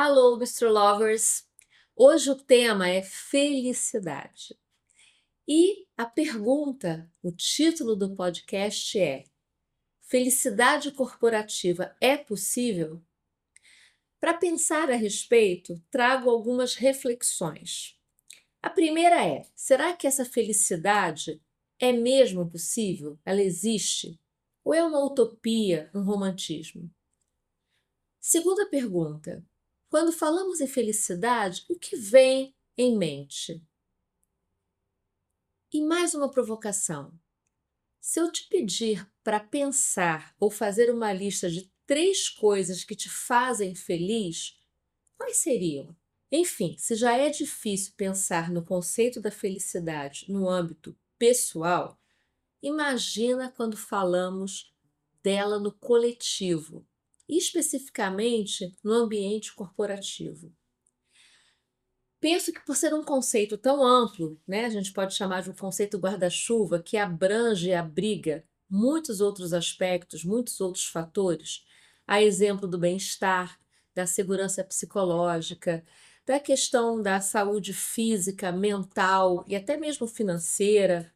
Alô, Bistro Lovers! Hoje o tema é felicidade. E a pergunta, o título do podcast é: felicidade corporativa é possível? Para pensar a respeito, trago algumas reflexões. A primeira é: será que essa felicidade é mesmo possível? Ela existe? Ou é uma utopia, um romantismo? Segunda pergunta: quando falamos em felicidade, o que vem em mente? E mais uma provocação: se eu te pedir para pensar ou fazer uma lista de 3 coisas que te fazem feliz, quais seriam? Enfim, se já é difícil pensar no conceito da felicidade no âmbito pessoal, imagina quando falamos dela no coletivo, e especificamente no ambiente corporativo. Penso que por ser um conceito tão amplo, né, a gente pode chamar de um conceito guarda-chuva que abrange e abriga muitos outros aspectos, muitos outros fatores, a exemplo do bem-estar, da segurança psicológica, da questão da saúde física, mental e até mesmo financeira,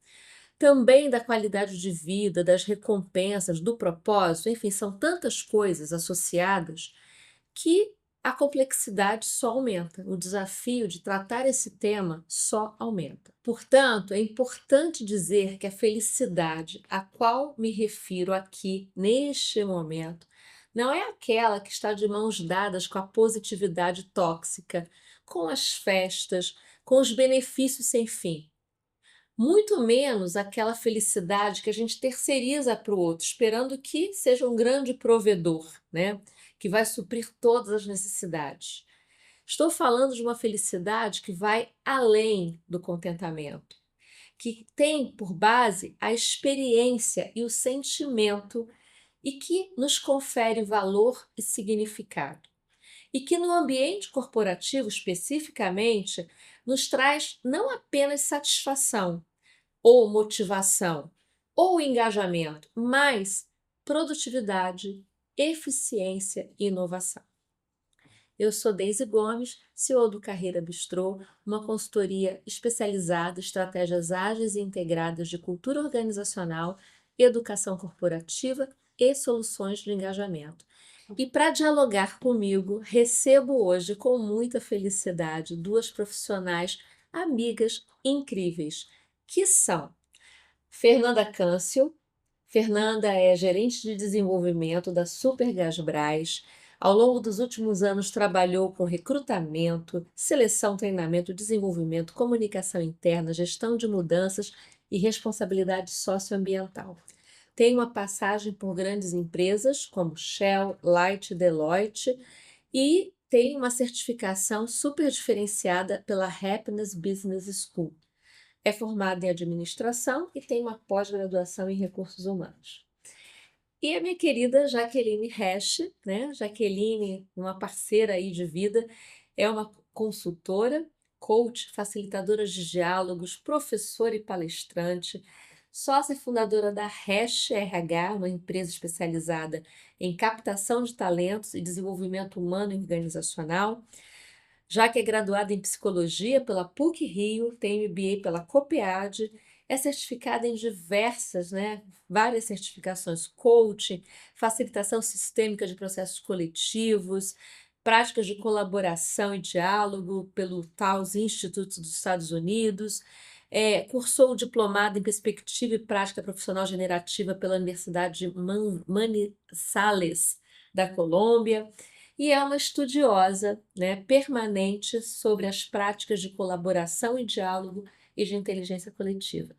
também da qualidade de vida, das recompensas, do propósito, enfim, são tantas coisas associadas que a complexidade só aumenta, o desafio de tratar esse tema só aumenta. Portanto, é importante dizer que a felicidade a qual me refiro aqui, neste momento, não é aquela que está de mãos dadas com a positividade tóxica, com as festas, com os benefícios sem fim. Muito menos aquela felicidade que a gente terceiriza para o outro, esperando que seja um grande provedor, né? Que vai suprir todas as necessidades. Estou falando de uma felicidade que vai além do contentamento, que tem por base a experiência e o sentimento e que nos confere valor e significado. E que no ambiente corporativo especificamente nos traz não apenas satisfação, ou motivação, ou engajamento, mas produtividade, eficiência e inovação. Eu sou Deise Gomes, CEO do Carreira Bistrô, uma consultoria especializada em estratégias ágeis e integradas de cultura organizacional, educação corporativa e soluções de engajamento. E para dialogar comigo, recebo hoje com muita felicidade 2 profissionais amigas incríveis, que são Fernanda Câncio. Fernanda é gerente de desenvolvimento da Supergasbras. Ao longo dos últimos anos trabalhou com recrutamento, seleção, treinamento, desenvolvimento, comunicação interna, gestão de mudanças e responsabilidade socioambiental. Tem uma passagem por grandes empresas como Shell, Light, Deloitte e tem uma certificação super diferenciada pela Happiness Business School. É formada em administração e tem uma pós-graduação em recursos humanos. E a minha querida Jaqueline Hash, né? Jaqueline, uma parceira aí de vida, é uma consultora, coach, facilitadora de diálogos, professora e palestrante, sócia fundadora da Hash RH, uma empresa especializada em captação de talentos e desenvolvimento humano e organizacional. Já que é graduada em psicologia pela PUC-Rio, tem MBA pela COPEAD, é certificada em diversas, né, várias certificações, coaching, facilitação sistêmica de processos coletivos, práticas de colaboração e diálogo pelo Taos Institute dos Estados Unidos, cursou o diplomado em perspectiva e prática profissional generativa pela Universidade de Manizales da Colômbia, e é uma estudiosa, né, permanente sobre as práticas de colaboração e diálogo e de inteligência coletiva.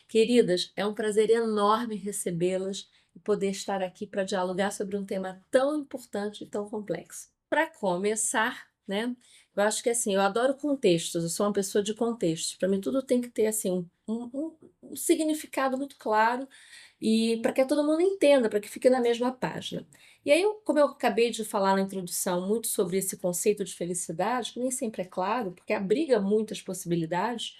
Queridas, é um prazer enorme recebê-las e poder estar aqui para dialogar sobre um tema tão importante e tão complexo. Para começar, né, eu acho que assim, eu adoro contextos, eu sou uma pessoa de contextos. Para mim, tudo tem que ter assim, um significado muito claro e para que todo mundo entenda, para que fique na mesma página. E aí, como eu acabei de falar na introdução muito sobre esse conceito de felicidade, que nem sempre é claro, porque abriga muitas possibilidades,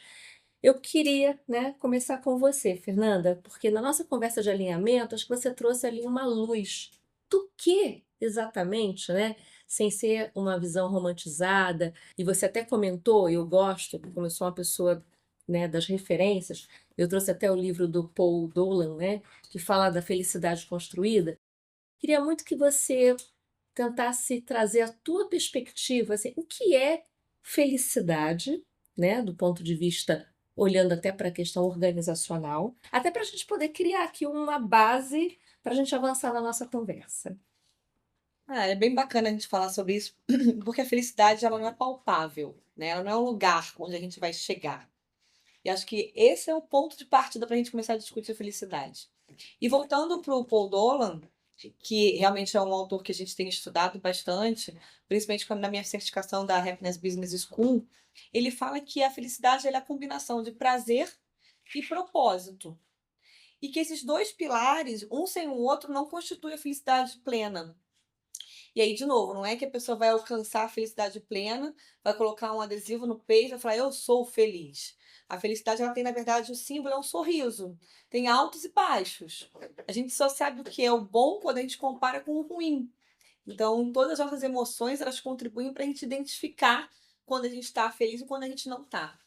eu queria, né, começar com você, Fernanda, porque na nossa conversa de alinhamento, acho que você trouxe ali uma luz do que exatamente, né, sem ser uma visão romantizada. E você até comentou, eu gosto, como eu sou uma pessoa, né, das referências, eu trouxe até o livro do Paul Dolan, né, que fala da felicidade construída. Queria muito que você tentasse trazer a tua perspectiva, assim, o que é felicidade, né, do ponto de vista olhando até para a questão organizacional, até para a gente poder criar aqui uma base para a gente avançar na nossa conversa. Ah, é bem bacana a gente falar sobre isso, porque a felicidade ela não é palpável, né? Ela não é um lugar onde a gente vai chegar. E acho que esse é o ponto de partida para a gente começar a discutir felicidade. E voltando para o Paul Dolan, que realmente é um autor que a gente tem estudado bastante, principalmente quando na minha certificação da Happiness Business School, ele fala que a felicidade ela é a combinação de prazer e propósito. E que esses dois pilares, um sem o outro, não constituem a felicidade plena. E aí, de novo, não é que a pessoa vai alcançar a felicidade plena, vai colocar um adesivo no peito e vai falar, eu sou feliz. A felicidade, ela tem, na verdade, o símbolo é um sorriso. Tem altos e baixos. A gente só sabe o que é o bom quando a gente compara com o ruim. Então, todas as nossas emoções, elas contribuem para a gente identificar quando a gente está feliz e quando a gente não está.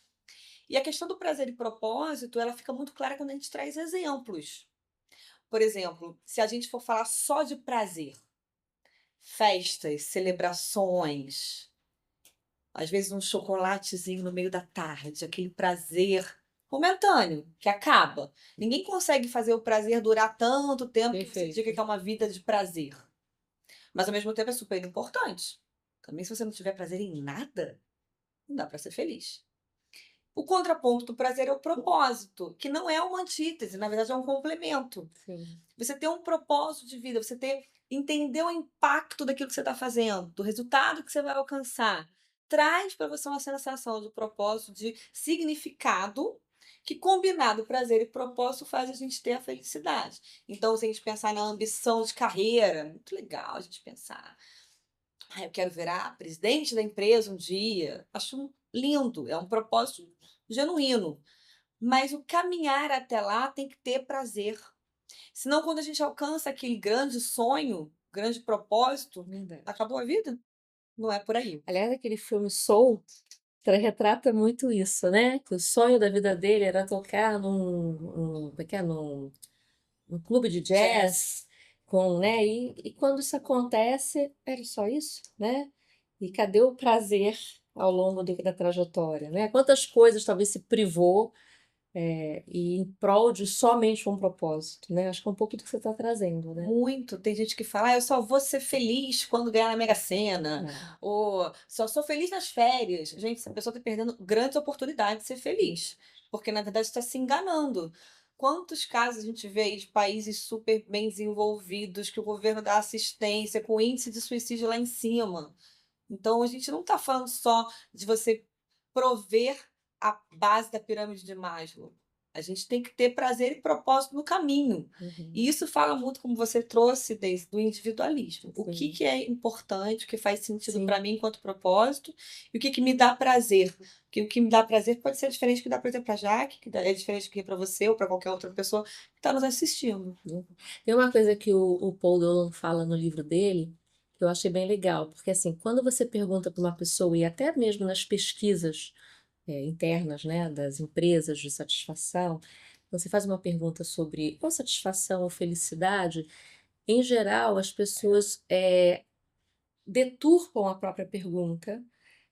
E a questão do prazer e propósito, ela fica muito clara quando a gente traz exemplos. Por exemplo, se a gente for falar só de prazer, festas, celebrações, às vezes um chocolatezinho no meio da tarde, aquele prazer momentâneo que acaba. Ninguém consegue fazer o prazer durar tanto tempo que você diga Perfeito. que é uma vida de prazer. Mas ao mesmo tempo é super importante. Também se você não tiver prazer em nada, não dá para ser feliz. O contraponto do prazer é o propósito, que não é uma antítese, na verdade é um complemento. Sim. Você ter um propósito de vida, você ter entender o impacto daquilo que você está fazendo, do resultado que você vai alcançar, traz para você uma sensação de propósito, de significado, que combinado prazer e propósito faz a gente ter a felicidade. Então, se a gente pensar na ambição de carreira, muito legal a gente pensar. Ah, eu quero virar presidente da empresa um dia. Acho lindo, é um propósito genuíno. Mas o caminhar até lá tem que ter prazer. Senão, quando a gente alcança aquele grande sonho, grande propósito, Verdade. acabou a vida? Não é por aí. Aliás, aquele filme Soul retrata muito isso, né? Que o sonho da vida dele era tocar como é que é? Num clube de Jazz. jazz, com, né? E quando isso acontece, era só isso, né? E cadê o prazer ao longo da trajetória, né? Quantas coisas talvez se privou, e em prol de somente um propósito, né? Acho que é um pouco do que você está trazendo, né? Muito. Tem gente que fala: "Ah, eu só vou ser feliz quando ganhar na Mega Sena", É. ou "Só sou feliz nas férias". Gente, essa pessoa está perdendo grandes oportunidades de ser feliz, porque na verdade está se enganando. Quantos casos a gente vê de países super bem desenvolvidos, que o governo dá assistência, com índice de suicídio lá em cima. Então a gente não está falando só de você prover a base da pirâmide de Maslow. A gente tem que ter prazer e propósito no caminho. Uhum. E isso fala muito, como você trouxe, desde do individualismo. O que Sim, que é importante, o que faz sentido para sim, mim enquanto propósito, e o que que me dá prazer. Porque o que me dá prazer pode ser diferente do que dá prazer para Jaque, é diferente do que para você ou para qualquer outra pessoa que está nos assistindo. uhum. Tem uma coisa que o Paul Dolan fala no livro dele, que eu achei bem legal, porque assim, quando você pergunta para uma pessoa, e até mesmo nas pesquisas internas, né, das empresas de satisfação, você faz uma pergunta sobre ou satisfação ou felicidade, em geral, as pessoas deturpam a própria pergunta,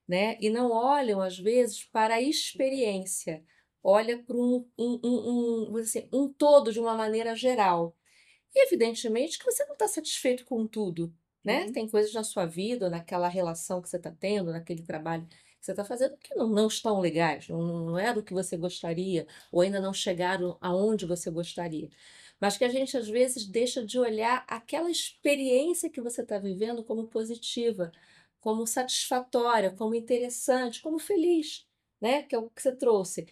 né, e não olham, às vezes, para a experiência, olha para vamos dizer assim, um todo de uma maneira geral. E evidentemente que você não está satisfeito com tudo, né? Uhum. Tem coisas na sua vida, naquela relação que você está tendo, naquele trabalho que você está fazendo, que não estão legais, não é do que você gostaria, ou ainda não chegaram aonde você gostaria. Mas que a gente, às vezes, deixa de olhar aquela experiência que você está vivendo como positiva, como satisfatória, como interessante, como feliz, né? Que é o que você trouxe.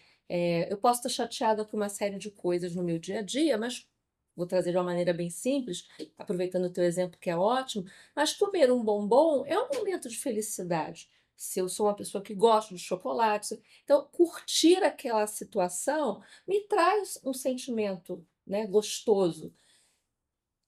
Eu posso estar chateada com uma série de coisas no meu dia a dia, mas vou trazer de uma maneira bem simples, aproveitando o teu exemplo que é ótimo, mas comer um bombom é um momento de felicidade. Se eu sou uma pessoa que gosta de chocolate, então curtir aquela situação me traz um sentimento, né, gostoso.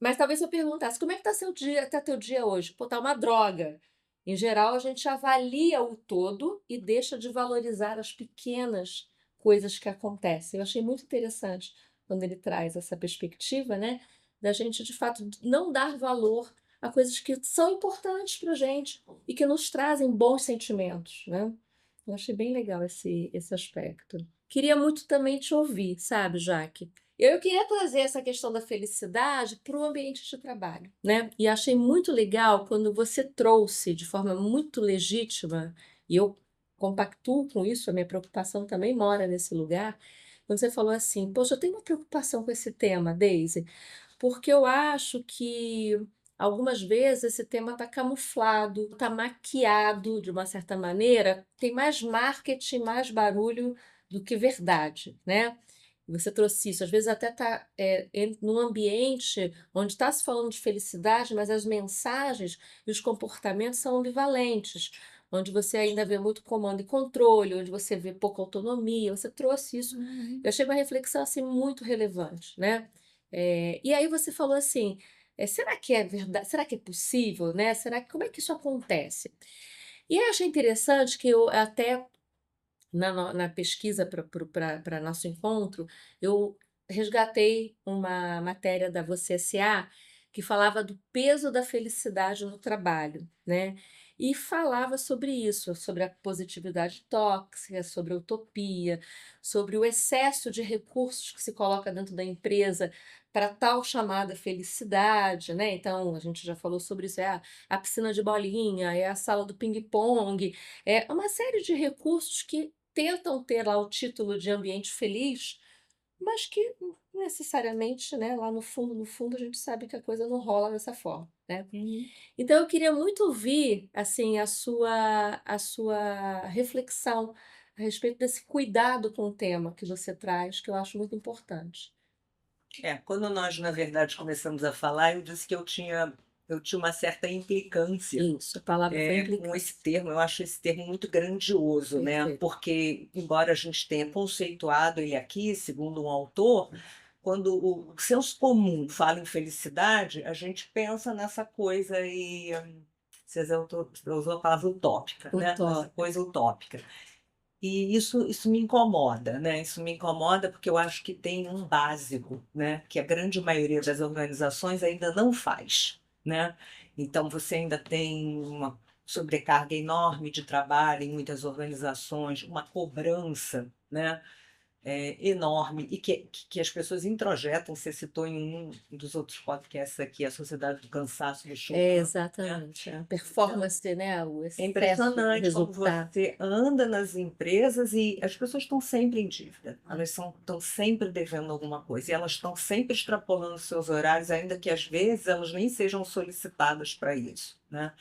Mas talvez se eu perguntasse como é que está seu dia, tá teu dia hoje? Pô, tá uma droga. Em geral, a gente avalia o todo e deixa de valorizar as pequenas coisas que acontecem. Eu achei muito interessante quando ele traz essa perspectiva, né, da gente, de fato, não dar valor a coisas que são importantes para a gente e que nos trazem bons sentimentos, né? Eu achei bem legal esse aspecto. Queria muito também te ouvir, sabe, Jaque? Eu queria trazer essa questão da felicidade para o ambiente de trabalho, né? E achei muito legal quando você trouxe de forma muito legítima, e eu compactuo com isso, a minha preocupação também mora nesse lugar, quando você falou assim, poxa, eu tenho uma preocupação com esse tema, Daisy, porque eu acho que algumas vezes esse tema está camuflado, está maquiado de uma certa maneira, tem mais marketing, mais barulho do que verdade, né? Você trouxe isso, às vezes até está num ambiente onde está se falando de felicidade, mas as mensagens e os comportamentos são ambivalentes, onde você ainda vê muito comando e controle, onde você vê pouca autonomia. Você trouxe isso. Eu achei uma reflexão assim muito relevante, né? E aí você falou assim, será que é verdade? Será que é possível, né? Será que como é que isso acontece? E eu achei interessante que eu até na pesquisa para nosso encontro, eu resgatei uma matéria da Você S.A. que falava do peso da felicidade no trabalho, né? E falava sobre isso, sobre a positividade tóxica, sobre a utopia, sobre o excesso de recursos que se coloca dentro da empresa para tal chamada felicidade, né? Então, a gente já falou sobre isso, a piscina de bolinha, é a sala do ping-pong, é uma série de recursos que tentam ter lá o título de ambiente feliz, mas que necessariamente, né, lá no fundo, a gente sabe que a coisa não rola dessa forma, né? Uhum. Então eu queria muito ouvir, assim, a sua reflexão a respeito desse cuidado com o tema que você traz, que eu acho muito importante. Quando nós, na verdade, começamos a falar, eu disse que eu tinha uma certa implicância, Isso, a palavra foi com esse implicância. termo. Eu acho esse termo muito grandioso, né? Perfeito. Porque, embora a gente tenha conceituado ele aqui, segundo um autor, quando o senso comum fala em felicidade, a gente pensa nessa coisa e César usou a palavra utópica, né? Nessa Utópico. coisa utópica. E isso me incomoda, né? Isso me incomoda porque eu acho que tem um básico, né? Que a grande maioria das organizações ainda não faz, né? Então você ainda tem uma sobrecarga enorme de trabalho em muitas organizações, uma cobrança, né? Enorme e que as pessoas introjetam. Você citou em um dos outros podcasts aqui, a Sociedade do Cansaço do É, Schumann, né? exatamente. A Então, performance, né? O é excesso, o impressionante como resultado. você anda nas empresas e as pessoas estão sempre em dívida. Elas estão sempre devendo alguma coisa e elas estão sempre extrapolando seus horários, ainda que às vezes elas nem sejam solicitadas para isso, né?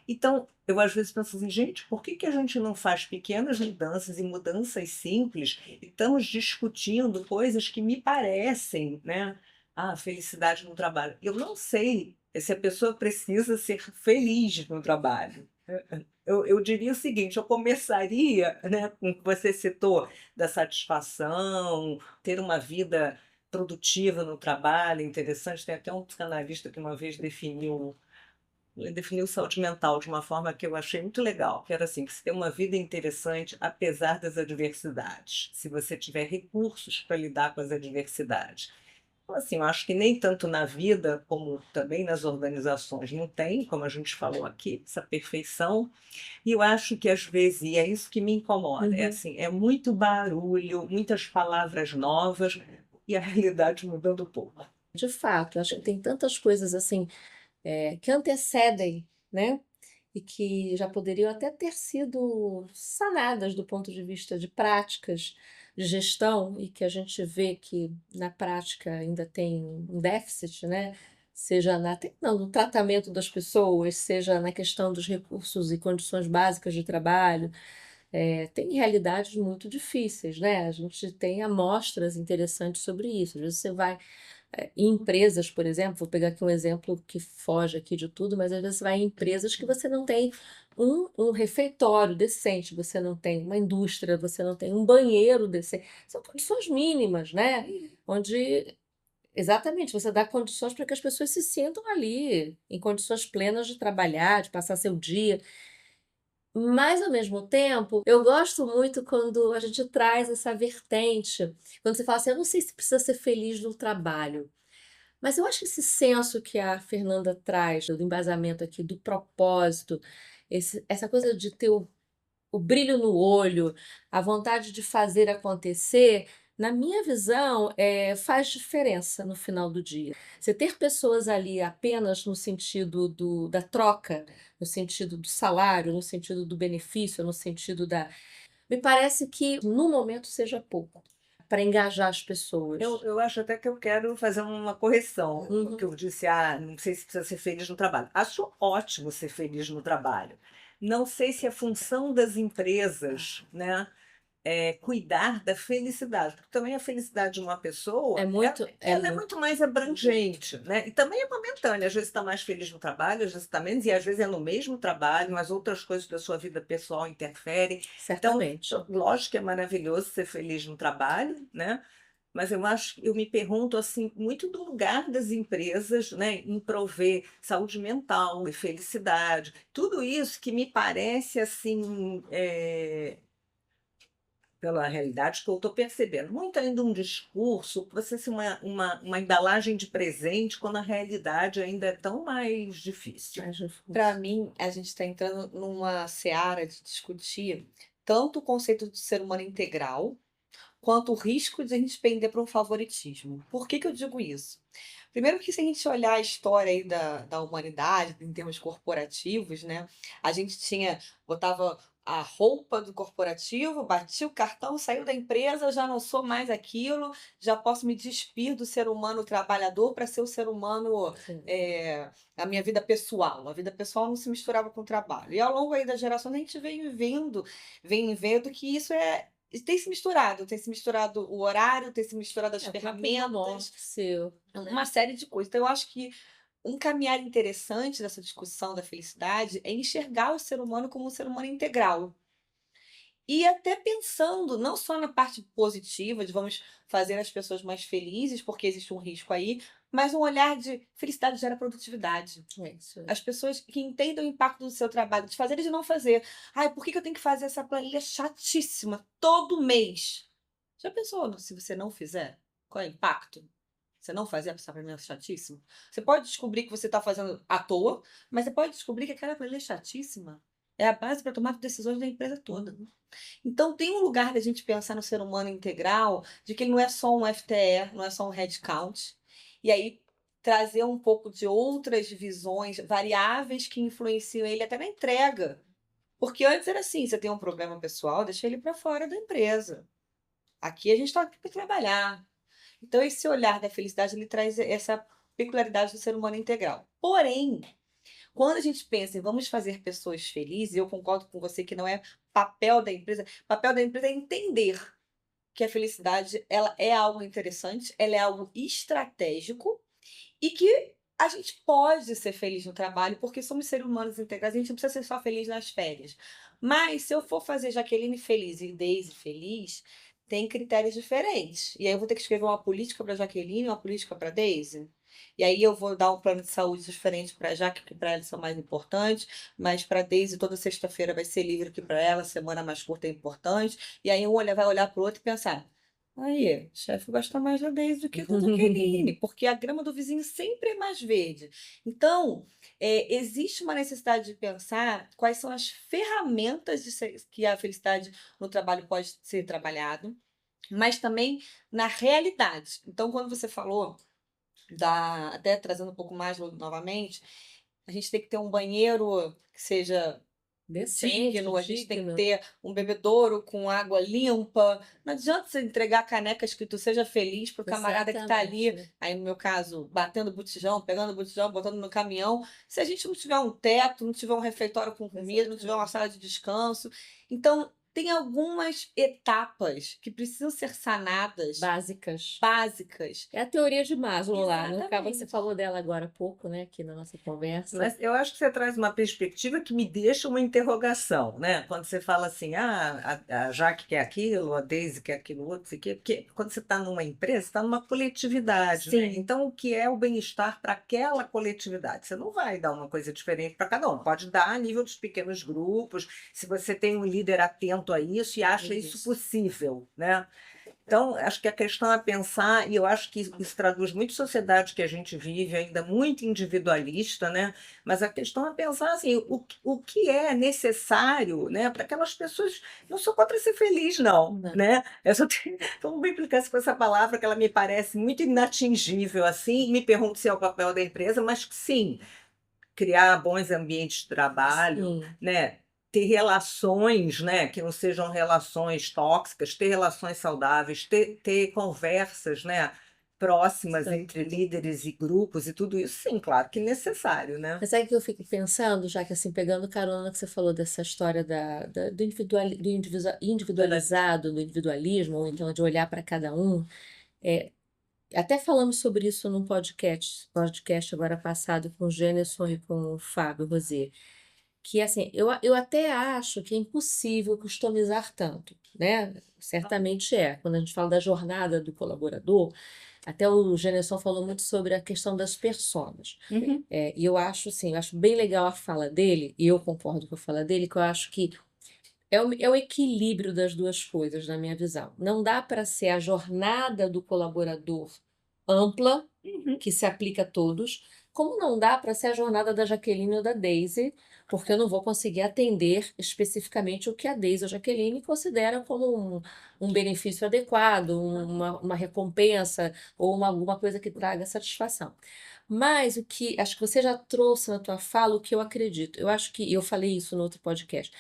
Então, eu às vezes penso assim, gente, por que que a gente não faz pequenas mudanças e mudanças simples e estamos discutindo coisas que me parecem, né? Ah, felicidade no trabalho. Eu não sei se a pessoa precisa ser feliz no trabalho. Eu diria o seguinte, eu começaria, né, com o que você citou, da satisfação, ter uma vida produtiva no trabalho, interessante. Tem até um psicanalista que uma vez definiu saúde mental de uma forma que eu achei muito legal, que era assim, que você tem uma vida interessante apesar das adversidades, se você tiver recursos para lidar com as adversidades. Então, assim, eu acho que nem tanto na vida como também nas organizações não tem, como a gente falou aqui, essa perfeição. E eu acho que às vezes, e é isso que me incomoda, é Uhum. assim, é muito barulho, muitas palavras novas e a realidade mudando pouco. De fato, acho que tem tantas coisas assim que antecedem, né? E que já poderiam até ter sido sanadas do ponto de vista de práticas de gestão e que a gente vê que na prática ainda tem um déficit, né? Seja não, no tratamento das pessoas, seja na questão dos recursos e condições básicas de trabalho. Tem realidades muito difíceis, né? A gente tem amostras interessantes sobre isso. Às vezes você vai em empresas, por exemplo, vou pegar aqui um exemplo que foge aqui de tudo, mas às vezes você vai em empresas que você não tem um refeitório decente, você não tem uma indústria, você não tem um banheiro decente. São condições mínimas, né? Onde Exatamente, você dá condições para que as pessoas se sintam ali, em condições plenas de trabalhar, de passar seu dia. Mas, ao mesmo tempo, eu gosto muito quando a gente traz essa vertente, quando você fala assim: "Eu não sei se precisa ser feliz no trabalho", mas eu acho que esse senso que a Fernanda traz, do embasamento aqui, do propósito, essa coisa de ter o brilho no olho, a vontade de fazer acontecer, na minha visão, faz diferença no final do dia. Você ter pessoas ali apenas no sentido da troca, no sentido do salário, no sentido do benefício, no sentido da. Me parece que no momento seja pouco para engajar as pessoas. Eu acho até que eu quero fazer uma correção, porque Uhum. eu disse, não sei se precisa ser feliz no trabalho. Acho ótimo ser feliz no trabalho. Não sei se é função das empresas, né, cuidar da felicidade, porque também a felicidade de uma É pessoa, muito, é ela é muito. muito mais abrangente, né? E também é momentânea. Às vezes está mais feliz no trabalho, às vezes está menos, e às vezes é no mesmo trabalho, mas outras coisas da sua vida pessoal interferem. Então, Certamente. lógico que é maravilhoso ser feliz no trabalho, né? Mas eu me pergunto assim, muito do lugar das empresas, né, em prover saúde mental e felicidade, tudo isso que me parece assim, pela realidade que eu estou percebendo, muito ainda um discurso, você ser uma embalagem de presente, quando a realidade ainda é tão mais difícil. Mais Para difícil. mim, a gente está entrando numa seara de discutir tanto o conceito de ser humano integral, quanto o risco de a gente pender para um favoritismo. Por que que eu digo isso? Primeiro que se a gente olhar a história aí da humanidade, em termos corporativos, né, a gente botava a roupa do corporativo, batia o cartão, saiu da empresa, já não sou mais aquilo, já posso me despir do ser humano trabalhador para ser o ser humano, Sim. a minha vida pessoal. A vida pessoal não se misturava com o trabalho. E ao longo aí das gerações a gente vem vendo que isso tem se misturado o horário, tem se misturado as É, o próprio home ferramentas, office, né? uma série de coisas. Então eu acho que um caminhar interessante dessa discussão da felicidade é enxergar o ser humano como um ser humano integral. E até pensando não só na parte positiva de vamos fazer as pessoas mais felizes, porque existe um risco aí, mas um olhar de felicidade gera produtividade. É isso aí. As pessoas que entendem o impacto do seu trabalho, de fazer e de não fazer. Ai, por que que eu tenho que fazer essa planilha chatíssima todo mês? Já pensou se você não fizer? Qual é o impacto? Você não fazer essa planilha chatíssima? Você pode descobrir que você está fazendo à toa, mas você pode descobrir que aquela planilha chatíssima é a base para tomar decisões da empresa toda. Então tem um lugar da gente pensar no ser humano integral, de que ele não é só um FTE, não é só um headcount, e aí trazer um pouco de outras visões, variáveis que influenciam ele até na entrega. Porque antes era assim, você tem um problema pessoal, deixa ele para fora da empresa. Aqui a gente está aqui para trabalhar. Então esse olhar da felicidade, ele traz essa peculiaridade do ser humano integral. Porém, quando a gente pensa em vamos fazer pessoas felizes, eu concordo com você que não é papel da empresa é entender que a felicidade ela é algo interessante, ela é algo estratégico e que a gente pode ser feliz no trabalho, porque somos seres humanos integrais, a gente não precisa ser só feliz nas férias. Mas se eu for fazer Jaqueline feliz e Daisy feliz, tem critérios diferentes. E aí eu vou ter que escrever uma política para Jaqueline e uma política para Daisy. E aí eu vou dar um plano de saúde diferente para Jaque, que para ela são mais importantes, mas para Daisy toda sexta-feira vai ser livre, que para ela semana mais curta é importante. E aí vai olhar para o outro e pensar: aí, o chefe gosta mais da Daisy do que da Jaqueline, porque a grama do vizinho sempre é mais verde. Então, existe uma necessidade de pensar quais são as ferramentas que a felicidade no trabalho pode ser trabalhado, mas também na realidade. Então, quando você falou até trazendo um pouco mais novamente, a gente tem que ter um banheiro que seja Decente, digno, a gente tem que digno. ter um bebedouro com água limpa. Não adianta você entregar caneca escrito seja feliz pro camarada que está ali, Exatamente. aí no meu caso, batendo botijão, pegando botijão, botando no caminhão. Se a gente não tiver um teto, não tiver um refeitório com comida, não tiver uma Exatamente. sala de descanso. Então, tem algumas etapas que precisam ser sanadas, Básicas. básicas. É a teoria de Maslow lá, né? Acaba, você Exatamente. falou dela agora há pouco, né? Aqui na nossa conversa. Mas eu acho que você traz uma perspectiva que me deixa uma interrogação, né? Quando você fala assim, a Jaque quer aquilo, a Daisy quer aquilo outro, sei o quê, porque quando você está numa empresa, você está numa coletividade, né? Sim. Então, o que é o bem-estar para aquela coletividade? Você não vai dar uma coisa diferente para cada um. Pode dar a nível dos pequenos grupos, se você tem um líder atento a isso e acha isso Isso. possível, né? Então, acho que a questão é pensar, e eu acho que isso traduz muito a sociedade que a gente vive, ainda muito individualista, né? Mas a questão é pensar assim, o que é necessário, né, para aquelas pessoas. Não sou contra ser feliz, não, Não. né? Eu só tenho, como bem implicar com essa palavra, que ela me parece muito inatingível, assim, me pergunto se é o papel da empresa, mas que sim, criar bons ambientes de trabalho, Sim. né? Ter relações, né, que não sejam relações tóxicas, ter relações saudáveis, ter conversas, né, próximas Sim. entre líderes e grupos e tudo isso, sim, claro que é necessário, né? Mas sabe que eu fico pensando, já que assim, pegando carona que você falou dessa história do individualizado, do individualismo, ou então de olhar para cada um, é, até falamos sobre isso num podcast agora passado com o Gêneson e com o Fábio Rosé, que assim, eu até acho que é impossível customizar tanto, né? Certamente é. Quando a gente fala da jornada do colaborador, até o Gêneson falou muito sobre a questão das personas. Uhum. E eu acho assim, eu acho bem legal a fala dele, e eu concordo com a fala dele, que eu acho que é o equilíbrio das duas coisas, na minha visão. Não dá para ser a jornada do colaborador ampla, Uhum. que se aplica a todos, como não dá para ser a jornada da Jaqueline ou da Daisy, porque eu não vou conseguir atender especificamente o que a Daisy ou a Jaqueline consideram como um benefício adequado, uma recompensa ou alguma coisa que traga satisfação. Mas o que acho que você já trouxe na tua fala o que eu acredito. Eu acho que, e eu falei isso no outro podcast,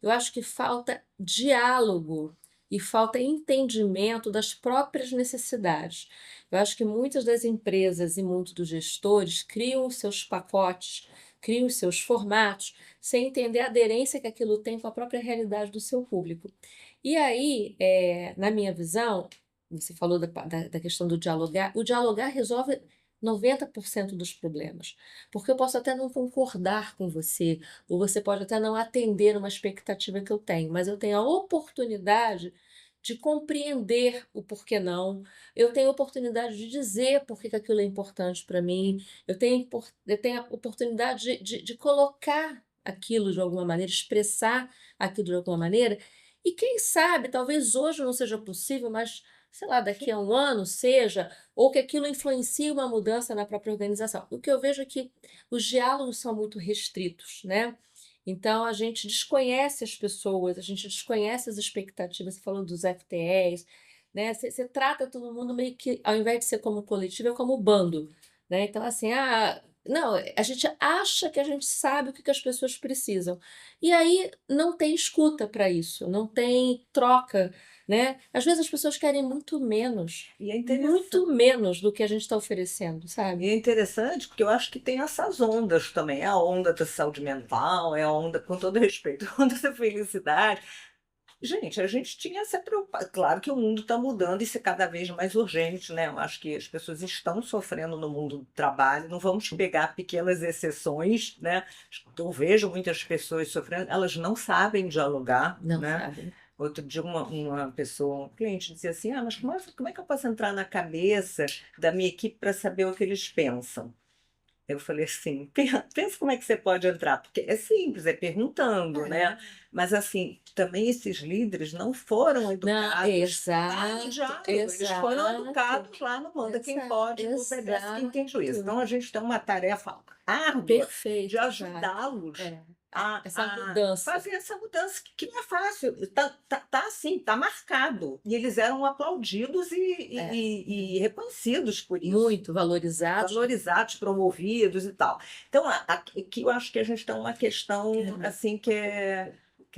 eu acho que falta diálogo e falta entendimento das próprias necessidades. Eu acho que muitas das empresas e muitos dos gestores criam os seus pacotes, criam os seus formatos, sem entender a aderência que aquilo tem com a própria realidade do seu público. E aí, na minha visão, você falou da questão do dialogar, o dialogar resolve 90% dos problemas. Porque eu posso até não concordar com você, ou você pode até não atender uma expectativa que eu tenho, mas eu tenho a oportunidade de compreender o porquê não, eu tenho a oportunidade de dizer por que que aquilo é importante para mim, eu tenho a oportunidade de colocar aquilo de alguma maneira, expressar aquilo de alguma maneira, e quem sabe, talvez hoje não seja possível, mas sei lá, daqui a um ano seja, ou que aquilo influencie uma mudança na própria organização. O que eu vejo é que os diálogos são muito restritos, né? Então a gente desconhece as pessoas, a gente desconhece as expectativas. Você falou dos FTEs, né? Você trata todo mundo meio que, ao invés de ser como coletivo, é como bando, né? Então, assim, não, a gente acha que a gente sabe o que que as pessoas precisam. E aí não tem escuta para isso, não tem troca, né? Às vezes as pessoas querem E é interessante. muito menos do que a gente está oferecendo, E sabe? é interessante porque eu acho que tem essas ondas também. É a onda da saúde mental, é a onda, com todo respeito, a onda da felicidade. Gente, a gente tinha essa preocupação. Claro que o mundo está mudando e isso é cada vez mais urgente, né? Eu acho que as pessoas estão sofrendo no mundo do trabalho. Não vamos pegar pequenas exceções, né? Eu vejo muitas pessoas sofrendo, elas não sabem dialogar, Não né? sabe. Outro dia uma pessoa, um cliente, dizia assim, mas como é que eu posso entrar na cabeça da minha equipe para saber o que eles pensam? Eu falei assim, pensa como é que você pode entrar, porque é simples, é perguntando, né? Mas assim, também esses líderes não foram Não, educados para o exato, diálogo, eles foram exato, educados lá no manda quem pode, obedece quem tem juízo. Então exato. a gente tem uma tarefa árdua de Perfeito, exato. ajudá-los Essa a mudança. fazer essa mudança, que não é fácil. Tá assim, tá marcado. E eles eram aplaudidos É. e reconhecidos por isso. Muito valorizados. Valorizados, promovidos e tal. Então, aqui eu acho que a gente tem uma questão assim que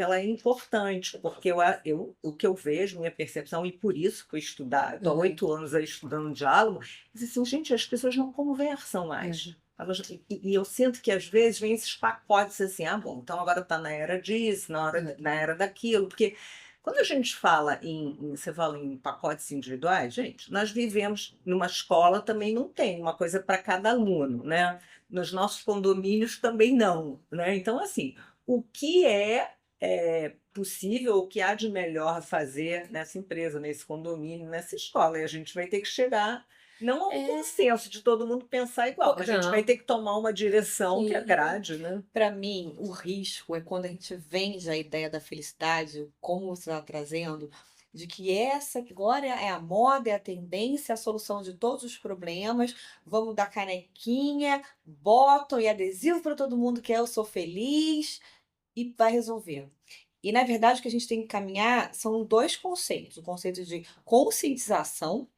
ela é importante, porque o que eu vejo, minha percepção, e por isso fui estudar, estou há 8 anos aí estudando diálogo, diz assim, gente, as pessoas não conversam mais. E eu sinto que às vezes vem esses pacotes assim, bom, então agora está na era disso, na era daquilo, porque Quando a gente fala você fala em pacotes individuais, gente, nós vivemos numa escola, também não tem uma coisa para cada aluno, né? Nos nossos condomínios também não, né? Então, assim, o que é possível, o que há de melhor fazer nessa empresa, nesse condomínio, nessa escola? E a gente vai ter que chegar, não a um É, consenso de todo mundo pensar igual, mas a gente vai não, ter que tomar uma direção que sim. agrade, né? Para mim, o risco é quando a gente vende a ideia da felicidade, como você está trazendo, de que essa agora é a moda, é a tendência, é a solução de todos os problemas. Vamos dar canequinha, bottom e adesivo para todo mundo que é eu sou feliz e vai resolver. E na verdade o que a gente tem que caminhar são dois conceitos, o conceito de conscientização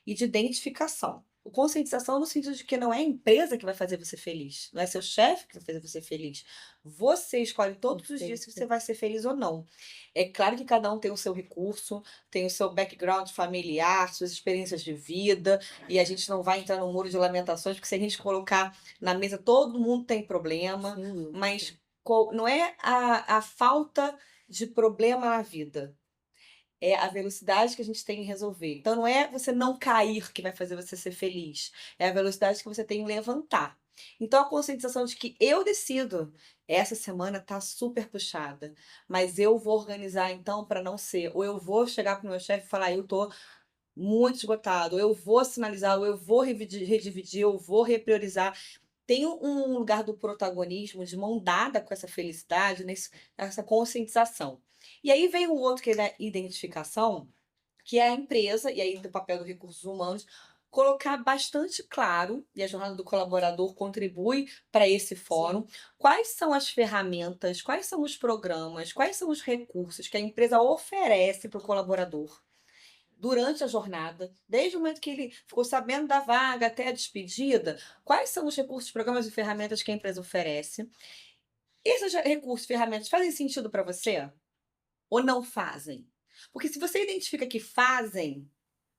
e de identificação. O conscientização no sentido de que não é a empresa que vai fazer você feliz, não é seu chefe que vai fazer você feliz. Você escolhe todos os dias se você Perfeito. vai ser feliz ou não. É claro que cada um tem o seu recurso, tem o seu background familiar, suas experiências de vida, e a gente não vai entrar no muro de lamentações, porque se a gente colocar na mesa, todo mundo tem problema, Sem dúvida. mas não é a falta de problema na vida. É a velocidade que a gente tem em resolver. Então não é você não cair que vai fazer você ser feliz, é a velocidade que você tem em levantar. Então a conscientização de que eu decido, essa semana tá super puxada, mas eu vou organizar então para não ser, ou eu vou chegar para o meu chefe e falar, eu tô muito esgotado, ou eu vou sinalizar, ou eu vou redividir, eu vou repriorizar. Tem um lugar do protagonismo de mão dada com essa felicidade, nessa conscientização. E aí vem o outro que é da identificação, que é a empresa, e aí do papel dos recursos humanos, colocar bastante claro, e a jornada do colaborador contribui para esse fórum, quais são as ferramentas, quais são os programas, quais são os recursos que a empresa oferece para o colaborador durante a jornada, desde o momento que ele ficou sabendo da vaga até a despedida, quais são os recursos, programas e ferramentas que a empresa oferece. Esses recursos, ferramentas fazem sentido para você ou não fazem? Porque se você identifica que fazem,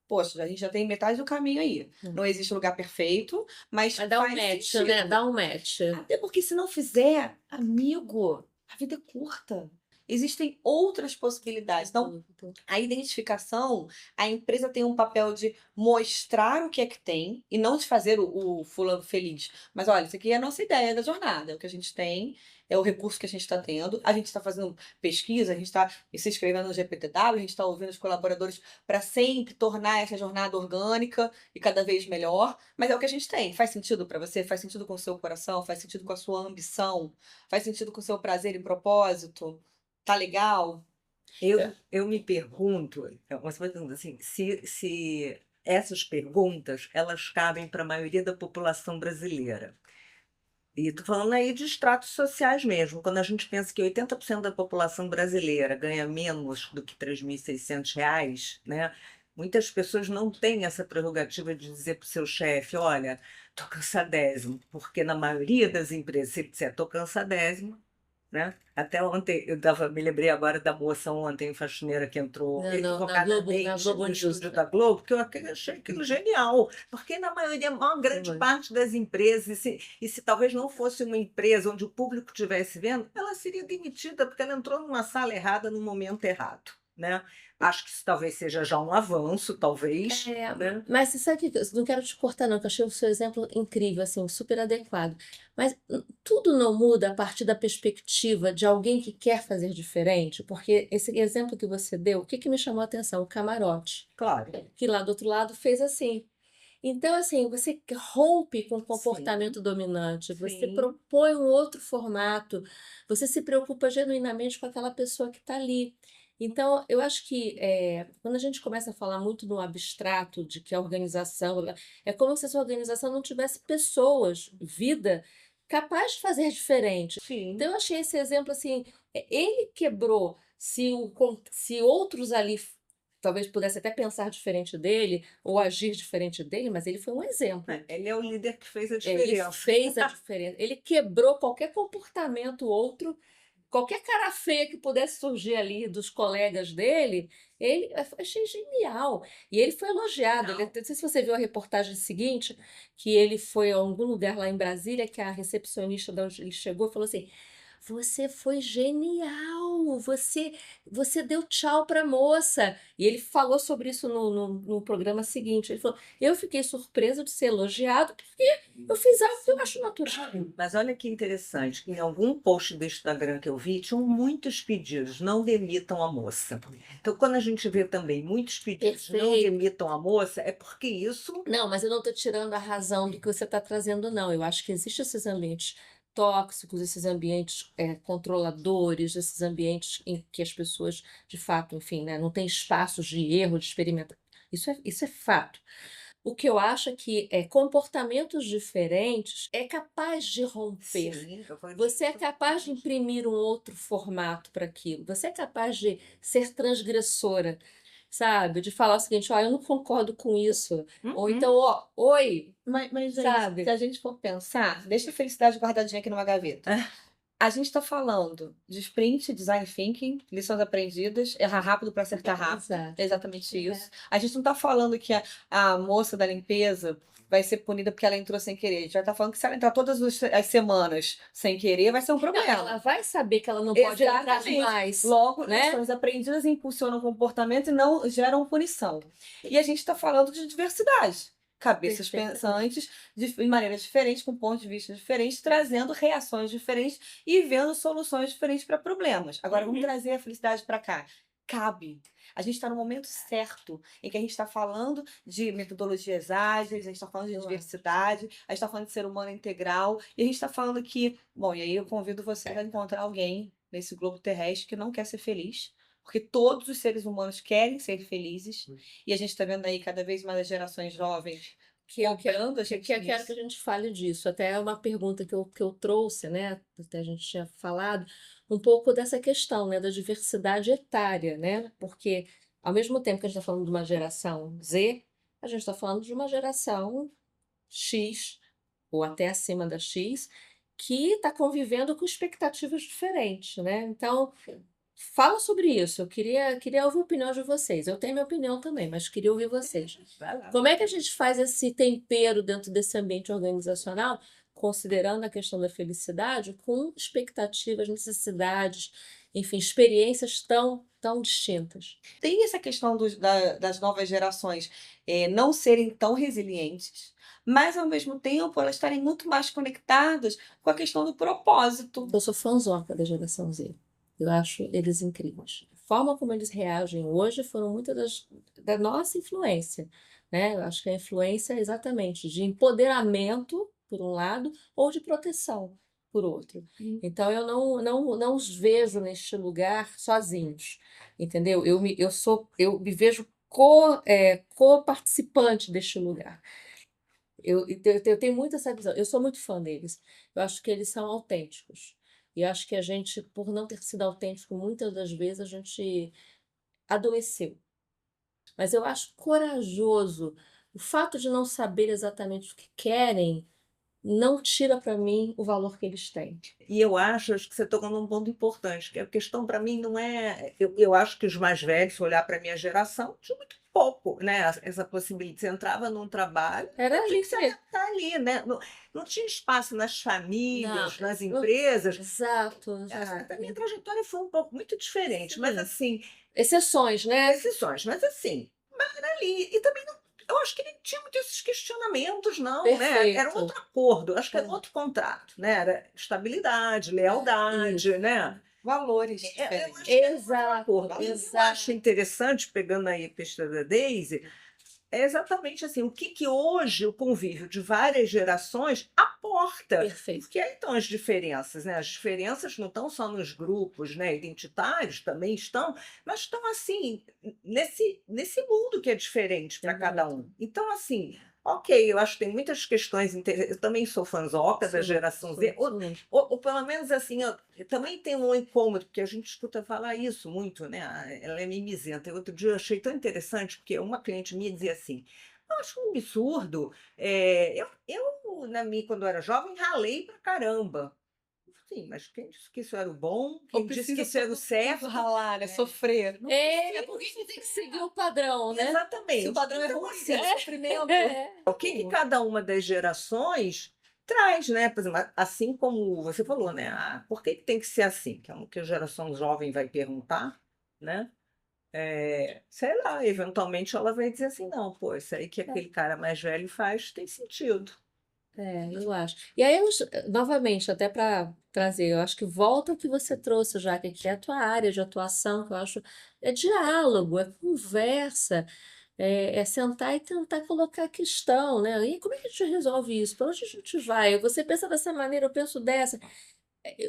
poxa, a gente já tem metade do caminho aí. Não existe lugar perfeito, mas Vai dar um faz match, né? sentido. Dá um match. Até porque se não fizer, amigo, a vida é curta. Existem outras possibilidades. Então, a identificação, a empresa tem um papel de mostrar o que é que tem e não de fazer o fulano feliz. Mas olha, isso aqui é a nossa ideia da jornada, é o que a gente tem, é o recurso que a gente está tendo. A gente está fazendo pesquisa, a gente está se inscrevendo no GPTW, a gente está ouvindo os colaboradores para sempre tornar essa jornada orgânica e cada vez melhor. Mas é o que a gente tem. Faz sentido para você? Faz sentido com o seu coração? Faz sentido com a sua ambição? Faz sentido com o seu prazer e propósito? Tá legal? Eu me pergunto, é uma pergunta assim, se essas perguntas elas cabem para a maioria da população brasileira. E estou falando aí de estratos sociais mesmo. Quando a gente pensa que 80% da população brasileira ganha menos do que R$ 3.600, né? Muitas pessoas não têm essa prerrogativa de dizer para o seu chefe, olha, estou cansadésimo, porque na maioria das empresas, se ele disser, estou cansadésimo, né? Até ontem, me lembrei agora da moça ontem, faxineira, que entrou Na Globo equivocadamente no News, estúdio né? da Globo, que eu achei aquilo genial, porque na maioria, a maior grande parte das empresas, e se talvez não fosse uma empresa onde o público estivesse vendo, ela seria demitida, porque ela entrou numa sala errada, no momento errado, né? Acho que isso talvez seja já um avanço, talvez, né? Mas você sabe que não quero te cortar, não, que eu achei o seu exemplo incrível, assim, super adequado. Mas tudo não muda a partir da perspectiva de alguém que quer fazer diferente, porque esse exemplo que você deu, o que que me chamou a atenção? O camarote, Claro. que lá do outro lado fez assim. Então, assim, você rompe com o Sim, comportamento dominante, você sim. propõe um outro formato, você se preocupa genuinamente com aquela pessoa que está ali. Então, eu acho que quando a gente começa a falar muito no abstrato de que a organização, é como se essa organização não tivesse pessoas, vida, capaz de fazer diferente. Sim. Então, eu achei esse exemplo assim, ele quebrou, se outros ali talvez pudesse até pensar diferente dele ou agir diferente dele, mas ele foi um exemplo. Ele é o líder que fez a Ele diferença. fez a diferença. Ele quebrou qualquer comportamento outro, qualquer cara feia que pudesse surgir ali dos colegas dele. Eu achei genial. E ele foi elogiado. Não sei se você viu a reportagem seguinte, que ele foi a algum lugar lá em Brasília, que a recepcionista da onde ele chegou falou assim: você foi genial, você deu tchau para a moça. E ele falou sobre isso no programa seguinte. Ele falou: eu fiquei surpreso de ser elogiado porque eu fiz algo que eu acho natural. Mas olha que interessante, que em algum post do Instagram que eu vi, tinham muitos pedidos, não demitam a moça. Então, quando a gente vê também muitos pedidos, não Perfeito. demitam a moça, é porque isso... Não, mas eu não estou tirando a razão do que você está trazendo, não. Eu acho que existem esses ambientes tóxicos, esses ambientes controladores, esses ambientes em que as pessoas, de fato, enfim, né, não têm espaços de erro, de experimentação. Isso é fato. O que eu acho é que comportamentos diferentes é capaz de romper. Sim, Você é capaz de imprimir um outro formato para aquilo. Você é capaz de ser transgressora, sabe? De falar o seguinte: ó, eu não concordo com isso. Ou Uhum. então, ó, oi, Mas, gente, sabe? se a gente for pensar, deixa a felicidade guardadinha aqui numa gaveta. A gente está falando de sprint, design thinking, lições aprendidas, errar rápido para acertar rápido. Exato. É exatamente isso. A gente não está falando que a moça da limpeza vai ser punida porque ela entrou sem querer. A gente já está falando que se ela entrar todas as semanas sem querer, vai ser um Não, problema. ela vai saber que ela não pode entrar Exatamente. mais. Logo, né? lições aprendidas impulsionam comportamento e não geram punição. E a gente está falando de diversidade. Cabeças Perfeitamente. pensantes de maneiras diferentes, com pontos de vista diferentes, trazendo reações diferentes e vendo soluções diferentes para problemas. Agora, vamos trazer a felicidade para cá. Cabe. A gente está no momento certo em que a gente está falando de metodologias ágeis, a gente está falando de Eu acho. diversidade, a gente está falando de ser humano integral, e a gente está falando que, bom, e aí eu convido você a encontrar alguém nesse globo terrestre que não quer ser feliz, porque todos os seres humanos querem ser felizes, e a gente está vendo aí cada vez mais as gerações jovens Que eu quero, cobrando a que gente eu quero nisso. que a gente fale disso. Até é uma pergunta que eu trouxe, né? Até a gente tinha falado um pouco dessa questão, né? Da diversidade etária, né? Porque ao mesmo tempo que a gente está falando de uma geração Z, a gente está falando de uma geração X, ou até acima da X, que está convivendo com expectativas diferentes, né? Então, fala sobre isso. Eu queria ouvir a opinião de vocês. Eu tenho minha opinião também, mas queria ouvir vocês. Vai lá. Como é que a gente faz esse tempero dentro desse ambiente organizacional, considerando a questão da felicidade, com expectativas, necessidades, enfim, experiências tão distintas? Tem essa questão das novas gerações não serem tão resilientes, mas ao mesmo tempo elas estarem muito mais conectadas com a questão do propósito. Eu sou fãzoca da geração Z. Eu acho eles incríveis. A forma como eles reagem hoje foram muitas da nossa influência, né? Eu acho que a influência é exatamente de empoderamento, por um lado, ou de proteção, por outro. Então, eu não os vejo neste lugar sozinhos, entendeu? Eu me vejo co-participante deste lugar. Eu tenho muito essa visão. Eu sou muito fã deles. Eu acho que eles são autênticos. E acho que a gente, por não ter sido autêntico, muitas das vezes a gente adoeceu. Mas eu acho corajoso. O fato de não saber exatamente o que querem não tira para mim o valor que eles têm. E eu acho que você tocou num ponto importante, que a questão para mim não é. Eu acho que os mais velhos, se olhar para a minha geração, tinha muito pouco, né? Essa possibilidade. Você entrava num trabalho, Era tinha ali que se mesmo. adaptar ali, né? Não tinha espaço nas famílias, Não, nas não- empresas. Exato. A minha trajetória foi um pouco muito diferente, mas Sim. assim, Exceções, né? exceções, mas assim, mas era ali. E também não, eu acho que nem tinha muitos esses questionamentos, não, né? Era um Perfeito. outro acordo, acho que era outro contrato, né? Era estabilidade, lealdade, né? Valores Eu diferentes. acho que era um outro Exato, acordo. E eu exato. acho interessante, pegando aí a pista da Daisy, é exatamente assim, o que hoje o convívio de várias gerações aporta. Perfeito. Porque aí estão as diferenças, né? As diferenças não estão só nos grupos, né, identitários, também estão, mas estão assim, nesse mundo que é diferente para cada um. Então, assim, ok, eu acho que tem muitas questões interessantes. Eu também sou fãzoca da Sim, geração Z, sim. ou pelo menos assim, eu também tenho um incômodo, porque a gente escuta falar isso muito, né? Ela é mimizenta. Outro dia eu achei tão interessante, porque uma cliente minha dizia assim: eu acho um absurdo. Quando eu era jovem, ralei pra caramba. Sim, mas quem disse que isso era o bom? Quem disse que isso era o certo? Ralar, sofrer. Não Por que tem que seguir o padrão, né? Exatamente. Se o padrão é Então, ruim, assim, é sofrimento. o que cada uma das gerações traz, né? Por exemplo, assim como você falou, né? Por que que tem que ser assim? Que é o que a geração jovem vai perguntar, né? Sei lá, eventualmente ela vai dizer assim, não, pô, isso aí que aquele cara mais velho faz tem sentido. Eu acho. E aí, novamente, até para trazer, eu acho que volta ao que você trouxe, já que é a tua área de atuação, que eu acho é diálogo, é conversa, é sentar e tentar colocar a questão, né? E como é que a gente resolve isso? Para onde a gente vai? Você pensa dessa maneira, eu penso dessa.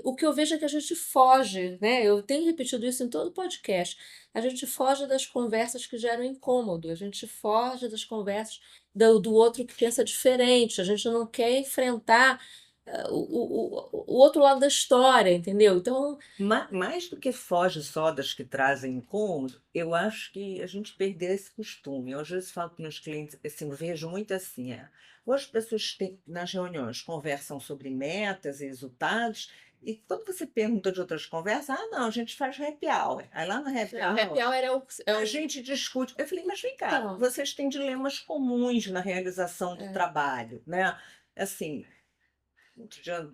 O que eu vejo é que a gente foge, né? Eu tenho repetido isso em todo podcast. A gente foge das conversas que geram incômodo, a gente foge das conversas do outro que pensa diferente, a gente não quer enfrentar o outro lado da história, entendeu? Então, Mais do que foge só das que trazem incômodo, eu acho que a gente perdeu esse costume. Eu às vezes falo com meus clientes, assim, eu vejo muito assim, hoje as pessoas nas reuniões conversam sobre metas e resultados, e quando você pergunta de outras conversas, não, a gente faz happy hour. Aí lá no happy o happy hour, hour a gente discute. Eu falei, mas vem cá, então, vocês têm dilemas comuns na realização do é, trabalho, né? Assim, outro dia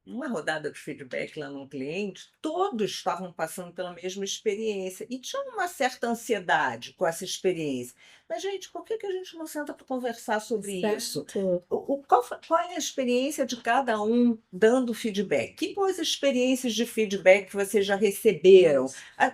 uma rodada de feedback lá num cliente, todos estavam passando pela mesma experiência e tinha uma certa ansiedade com essa experiência. Mas, gente, por que que a gente não senta para conversar sobre isso? exato. Qual é a experiência de cada um dando feedback? Que boas experiências de feedback que vocês já receberam?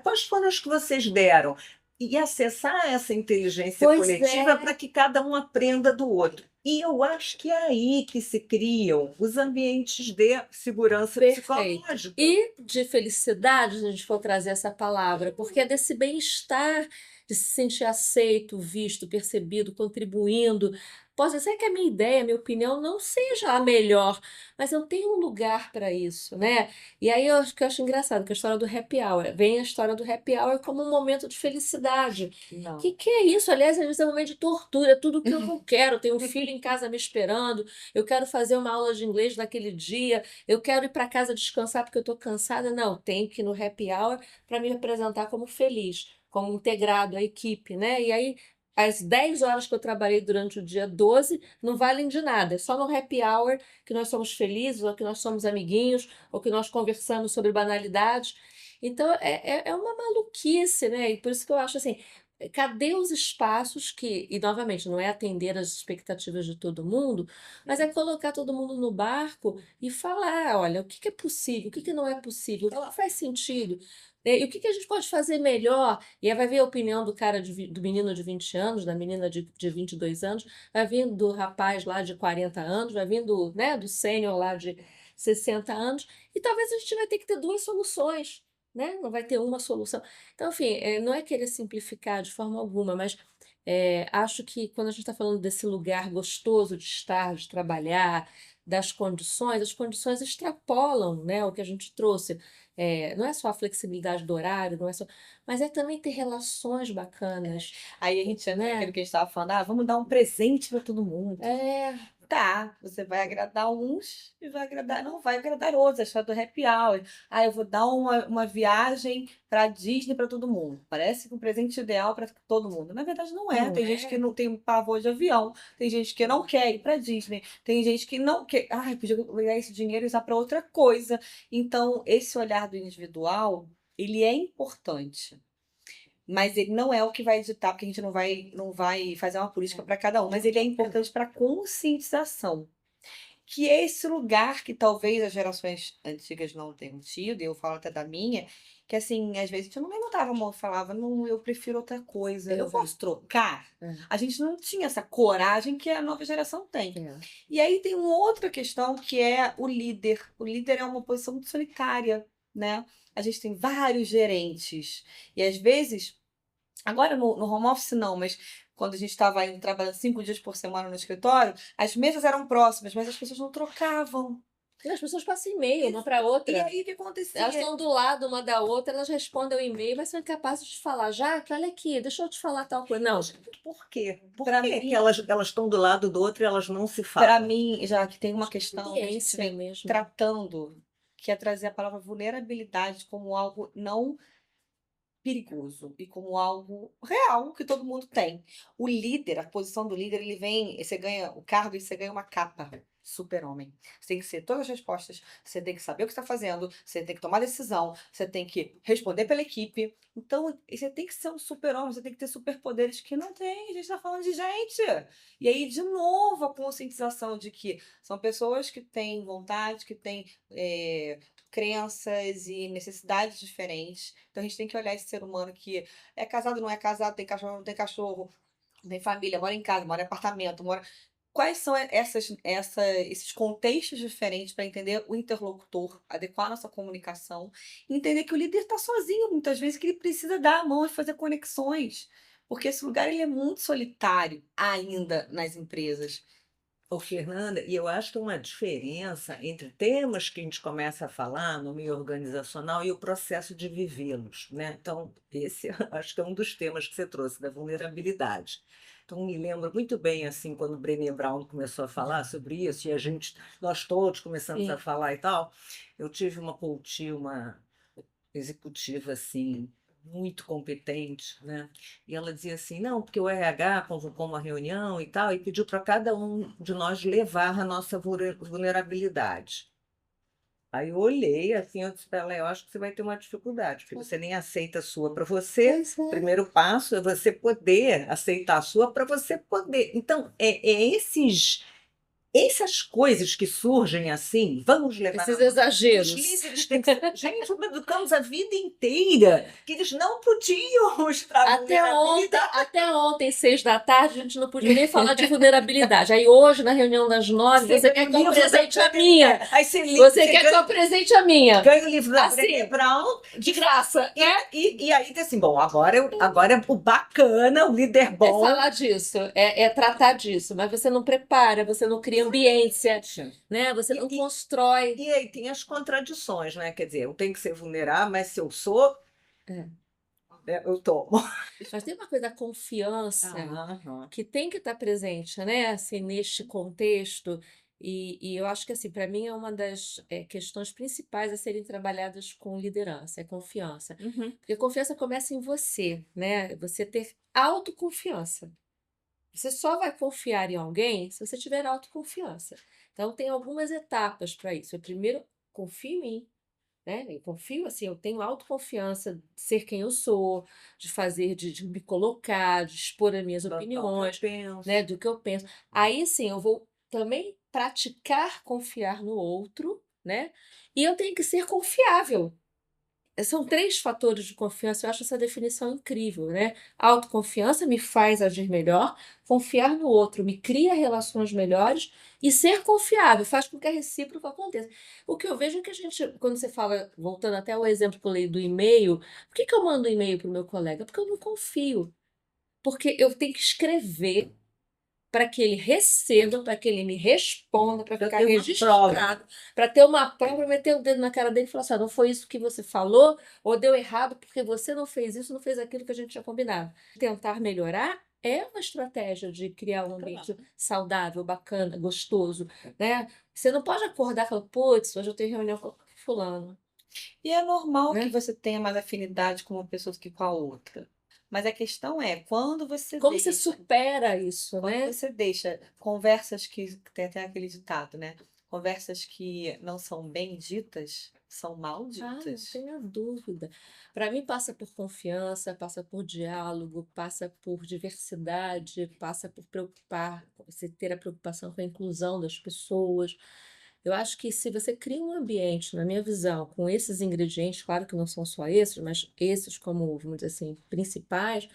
Quais foram as que vocês deram? E acessar essa inteligência Pois coletiva é, para que cada um aprenda do outro. E eu acho que é aí que se criam os ambientes de segurança perfeito. psicológica. E de felicidade, se a gente for trazer essa palavra, porque é desse bem-estar, de se sentir aceito, visto, percebido, contribuindo. Pode ser que a minha ideia, a minha opinião não seja a melhor, mas eu tenho um lugar para isso, né? E aí eu acho que eu acho engraçado que a história do happy hour, vem a história do happy hour como um momento de felicidade. Não. Que é isso? Aliás, às vezes é um momento de tortura, é tudo que eu não quero. Eu tenho um filho em casa me esperando, eu quero fazer uma aula de inglês naquele dia, eu quero ir para casa descansar porque eu estou cansada. Não, tenho que ir no happy hour para me apresentar como feliz, como integrado à equipe, né? E aí, as 10 horas que eu trabalhei durante o dia 12 não valem de nada. É só no happy hour que nós somos felizes, ou que nós somos amiguinhos, ou que nós conversamos sobre banalidades. Então, é uma maluquice, né? E por isso que eu acho assim, cadê os espaços que, e novamente, não é atender às expectativas de todo mundo, mas é colocar todo mundo no barco e falar, olha, o que que é possível, o que que não é possível, o que que faz sentido, né? E o que que a gente pode fazer melhor? E aí vai ver a opinião do cara do menino de 20 anos, da menina de 22 anos, vai vir do rapaz lá de 40 anos, vai vir do, né, do sênior lá de 60 anos, e talvez a gente vai ter que ter duas soluções, né? Não vai ter uma solução. Então, enfim, não é querer simplificar de forma alguma, mas acho que quando a gente está falando desse lugar gostoso de estar, de trabalhar, das condições, as condições extrapolam, né, o que a gente trouxe. Não é só a flexibilidade do horário, não é só, mas é também ter relações bacanas, Aí a gente entra naquilo né? que a gente estava falando, vamos dar um presente para todo mundo. É, Tá, você vai agradar uns e não vai agradar outros, a história do happy hour. Eu vou dar uma viagem para Disney para todo mundo. Parece que um presente ideal para todo mundo. Na verdade, não é. não Tem gente que é? não tem pavor de avião, tem gente que não quer ir para Disney, tem gente que não quer. Podia pegar esse dinheiro e usar para outra coisa. Então, esse olhar do individual, ele é importante. Mas ele não é o que vai editar, porque a gente não vai fazer uma política para cada um, mas ele é importante para a conscientização. Que é esse lugar que talvez as gerações antigas não tenham tido, e eu falo até da minha, que assim, às vezes a gente não levantava a mão e falava, não, eu prefiro outra coisa, eu Exato. posso trocar? É, A gente não tinha essa coragem que a nova geração tem. é. E aí tem uma outra questão que é o líder. O líder é uma posição muito solitária, né? A gente tem vários gerentes. E às vezes agora no home office não, mas quando a gente estava indo trabalhando 5 dias por semana no escritório, as mesas eram próximas, mas as pessoas não trocavam. E as pessoas passam e-mail uma E, para e outra. aí o que Elas acontecia? estão do lado uma da outra, elas respondem o e-mail, mas são incapazes de falar. Jaque, olha aqui, deixa eu te falar tal coisa. Não, Por quê? Por Para que que mim, elas estão do lado do outro e elas não se para falam? mim, já que tem uma questão que a gente experiência vem mesmo. tratando, que é trazer a palavra vulnerabilidade como algo não perigoso e como algo real que todo mundo tem. O líder, a posição do líder, ele vem, você ganha o cargo e você ganha uma capa. super-homem. Você tem que ser todas as respostas, você tem que saber o que está fazendo, você tem que tomar decisão, você tem que responder pela equipe. Então, você tem que ser um super-homem, você tem que ter superpoderes que não tem. A gente está falando de gente. E aí, de novo, a conscientização de que são pessoas que têm vontade, que têm crenças e necessidades diferentes. Então, a gente tem que olhar esse ser humano que é casado, não é casado, tem cachorro, não tem cachorro, tem família, mora em casa, mora em apartamento, mora. Quais são esses contextos diferentes para entender o interlocutor, adequar nossa comunicação, e entender que o líder está sozinho muitas vezes, que ele precisa dar a mão e fazer conexões, porque esse lugar ele é muito solitário ainda nas empresas. Ô, Fernanda, e eu acho que uma diferença entre temas que a gente começa a falar no meio organizacional e o processo de vivê-los, né? Então, esse acho que é um dos temas que você trouxe, da vulnerabilidade. Então, me lembro muito bem, assim, quando o Brené Brown começou a falar sobre isso, e nós todos começamos a Sim. falar e tal, eu tive uma coach, uma executiva, assim, muito competente, né? E ela dizia assim, não, porque o RH convocou uma reunião e tal, e pediu para cada um de nós levar a nossa vulnerabilidade. Aí eu olhei assim, eu disse para ela, eu acho que você vai ter uma dificuldade, porque você nem aceita a sua para você. Pois O é. primeiro passo é você poder aceitar a sua para você poder. Então, essas coisas que surgem assim, vamos levar Esses na mão. Os exageros. líderes têm que ser. Gente, nós educamos a vida inteira que eles não podiam mostrar vulnerabilidade. Até ontem, 6 da tarde, a gente não podia nem falar de vulnerabilidade. Aí hoje, na reunião das 9, você quer que eu apresente a minha. Aí Você quer que eu apresente a minha. ganha o livro da Assim, Brené Brown. De graça, né? E aí, assim, bom, agora é o bacana, o líder É bom. falar disso, é tratar disso, mas você não prepara, você não cria ambiência, né? Você não constrói. E aí tem as contradições, né? Quer dizer, eu tenho que ser vulnerável, mas se eu sou, É. eu tomo. Mas tem uma coisa da confiança que tem que estar presente, né? Assim, neste contexto. E eu acho que, assim, para mim é uma das questões principais a serem trabalhadas com liderança, é confiança. Uhum. Porque confiança começa em você, né? Você ter autoconfiança. Você só vai confiar em alguém se você tiver autoconfiança. Então, tem algumas etapas para isso. Eu primeiro confio em mim, né? Eu confio, assim, eu tenho autoconfiança de ser quem eu sou, de fazer, de me colocar, de expor as minhas opiniões, né? Do que eu penso. Aí, sim, eu vou também praticar confiar no outro, né? E eu tenho que ser confiável. São 3 fatores de confiança, eu acho essa definição incrível, né? Autoconfiança me faz agir melhor, confiar no outro me cria relações melhores e ser confiável faz com que a recíproca aconteça. O que eu vejo é que a gente, quando você fala, voltando até ao exemplo que eu dei do e-mail, por que eu mando um e-mail para o meu colega? Porque eu não confio. Porque eu tenho que escrever para que ele receba, para que ele me responda, para Pra ficar ter uma registrado, para ter uma prova, para meter o dedo na cara dele e falar assim: "Não foi isso que você falou, ou deu errado porque você não fez isso, não fez aquilo que a gente tinha combinado." Tentar melhorar é uma estratégia de criar um ambiente saudável, bacana, gostoso, né? Você não pode acordar e falar: "Putz, hoje eu tenho reunião com fulano." E é normal que Né? você tenha mais afinidade com uma pessoa do que com a outra. Mas a questão é, quando você Como você deixa, supera isso, quando né? você deixa conversas que tem até aquele ditado, né? Conversas que não são bem ditas, são Ah, não malditas. tenha dúvida. Para mim, passa por confiança, passa por diálogo, passa por diversidade, passa por preocupar, você ter a preocupação com a inclusão das pessoas. Eu acho que se você cria um ambiente, na minha visão, com esses ingredientes, claro que não são só esses, mas esses como, vamos dizer assim, principais,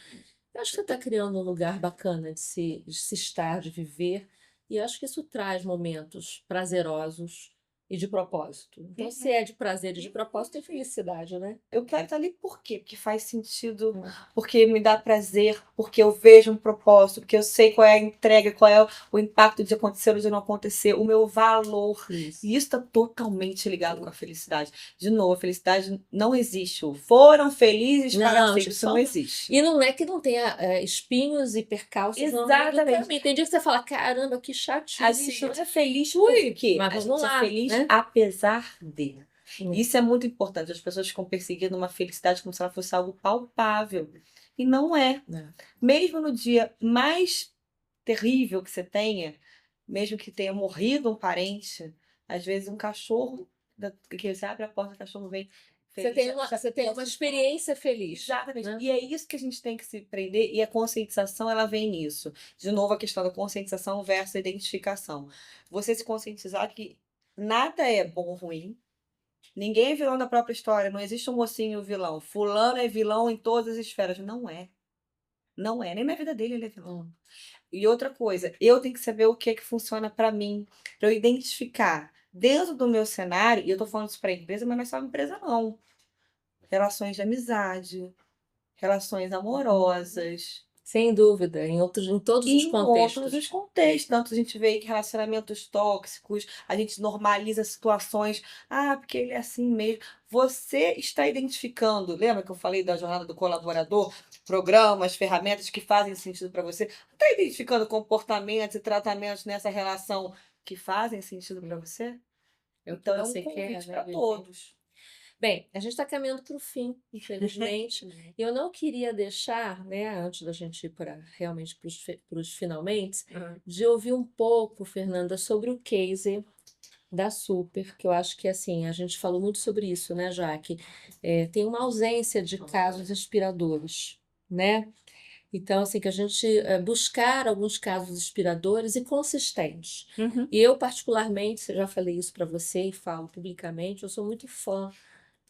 eu acho que você está criando um lugar bacana de se estar, de viver, e eu acho que isso traz momentos prazerosos e de propósito. Então, se é de prazer e de propósito, é felicidade, né? Eu quero estar ali por quê? Porque faz sentido, Hum. porque me dá prazer, porque eu vejo um propósito, porque eu sei qual é a entrega, qual é o impacto de acontecer ou de não acontecer, o meu valor. Isso. E isso está totalmente ligado com a felicidade. De novo, a felicidade não existe. O foram felizes para Não, sempre. Isso não existe. E não é que não tenha espinhos e percalços no meio do Exatamente. caminho. Tem dia que você fala: caramba, que chatice. A gente não é feliz Ui, por quê? mas A vamos gente é lá, feliz né? apesar de. Hum. Isso é muito importante. As pessoas ficam perseguindo uma felicidade como se ela fosse algo palpável. E não é. É. Mesmo no dia mais terrível que você tenha, mesmo que tenha morrido um parente, às vezes um cachorro, que você abre a porta, o cachorro vem Você feliz. tem uma experiência feliz, Exatamente. né? E é isso que a gente tem que se prender, e a conscientização, ela vem nisso. De novo, a questão da conscientização versus a identificação. Você se conscientizar que nada é bom ou ruim, ninguém é vilão da própria história, não existe um mocinho vilão. Fulano é vilão em todas as esferas. Não é. Não é. Nem na vida dele ele é vilão. Hum. E outra coisa, eu tenho que saber o que é que funciona para mim, para eu identificar dentro do meu cenário, e eu tô falando isso para empresa, mas não é só empresa, não. Relações de amizade, relações amorosas, Sem dúvida, em todos e os em outros contextos. os contextos. Tanto a gente vê que relacionamentos tóxicos, a gente normaliza situações. Ah, porque ele é assim mesmo. Você está identificando, lembra que eu falei da jornada do colaborador? Programas, ferramentas que fazem sentido para você. Está identificando comportamentos e tratamentos nessa relação que fazem sentido para você? É o que Então é um você quer, convite né, para Vivi? todos. Bem, a gente está caminhando para o fim, infelizmente. E eu não queria deixar, né, antes da gente ir para realmente para os finalmente, de ouvir um pouco, Fernanda, sobre o case da Super, que eu acho que assim, a gente falou muito sobre isso, né, Jaque? Tem uma ausência de casos inspiradores, né? Então, assim, que a gente buscar alguns casos inspiradores e consistentes. Uhum. E eu, particularmente, já falei isso para você e falo publicamente, eu sou muito fã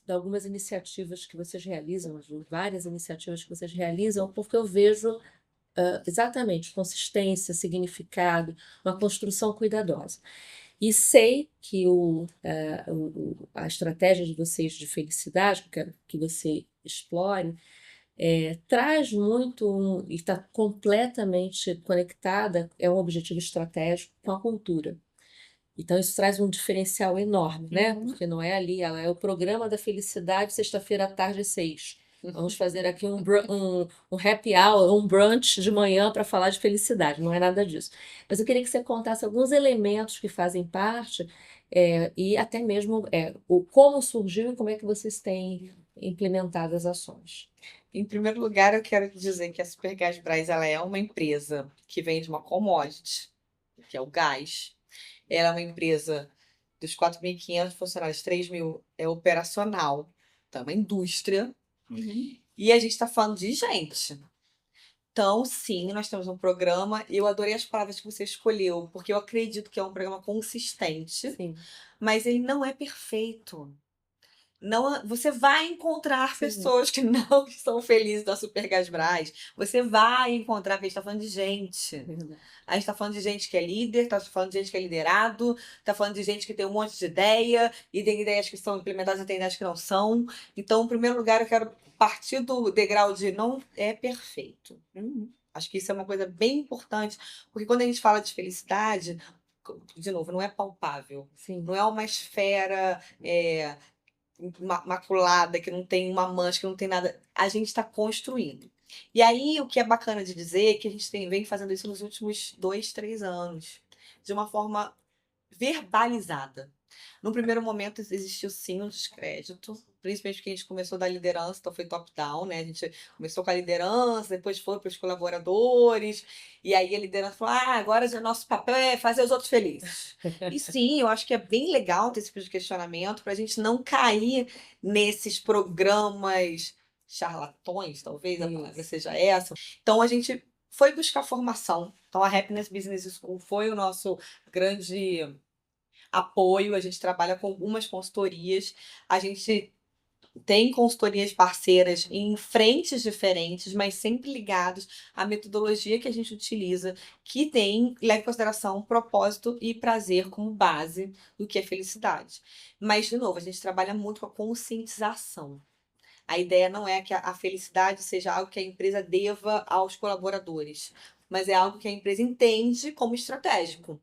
de algumas iniciativas que vocês realizam, de várias iniciativas que vocês realizam, porque eu vejo exatamente consistência, significado, uma construção cuidadosa. E sei que a estratégia de vocês de felicidade, que eu quero que você explore, traz muito e está completamente conectada, é um objetivo estratégico com a cultura. Então, isso traz um diferencial enorme, né? Porque não é ali, ela é o programa da felicidade, sexta-feira à tarde, às 6. Vamos fazer aqui um happy hour, um brunch de manhã para falar de felicidade, não é nada disso. Mas eu queria que você contasse alguns elementos que fazem parte e até mesmo o como surgiu e como é que vocês têm implementado as ações. Em primeiro lugar, eu quero dizer que a Supergasbras ela é uma empresa que vende uma commodity, que é o gás. Ela é uma empresa dos 4.500 funcionários, 3.000 é operacional, então é uma indústria. E a gente está falando de gente. Então, sim, nós temos um programa. Eu adorei as palavras que você escolheu, porque eu acredito que é um programa consistente, Sim, mas ele não é perfeito. Não, você vai encontrar sim, pessoas que não estão felizes da Supergasbras. Você vai encontrar, porque a gente está falando de gente. verdade. A gente está falando de gente que é líder, está falando de gente que é liderado, está falando de gente que tem um monte de ideia, e tem ideias que são implementadas e tem ideias que não são. Então, em primeiro lugar, eu quero partir do degrau de não é perfeito. Acho que isso é uma coisa bem importante, porque quando a gente fala de felicidade, de novo, não é palpável. Sim. Não é uma esfera maculada, que não tem uma mancha, que não tem nada. A gente está construindo. E aí, o que é bacana de dizer é que a gente vem fazendo isso nos últimos 2, 3 anos, de uma forma verbalizada. No primeiro momento, existiu sim um descrédito, principalmente porque a gente começou da liderança, então foi top-down, né? A gente começou com a liderança, depois foi para os colaboradores, e aí a liderança falou: ah, agora o nosso papel é fazer os outros felizes. E sim, eu acho que é bem legal ter esse tipo de questionamento para a gente não cair nesses programas charlatões, talvez a palavra Isso. seja essa. Então a gente foi buscar formação. Então a Happiness Business School foi o nosso grande apoio. A gente trabalha com algumas consultorias. A gente tem consultorias parceiras em frentes diferentes, mas sempre ligados à metodologia que a gente utiliza, que leva em consideração propósito e prazer como base do que é felicidade. Mas, de novo, a gente trabalha muito com a conscientização. A ideia não é que a felicidade seja algo que a empresa deva aos colaboradores, mas é algo que a empresa entende como estratégico.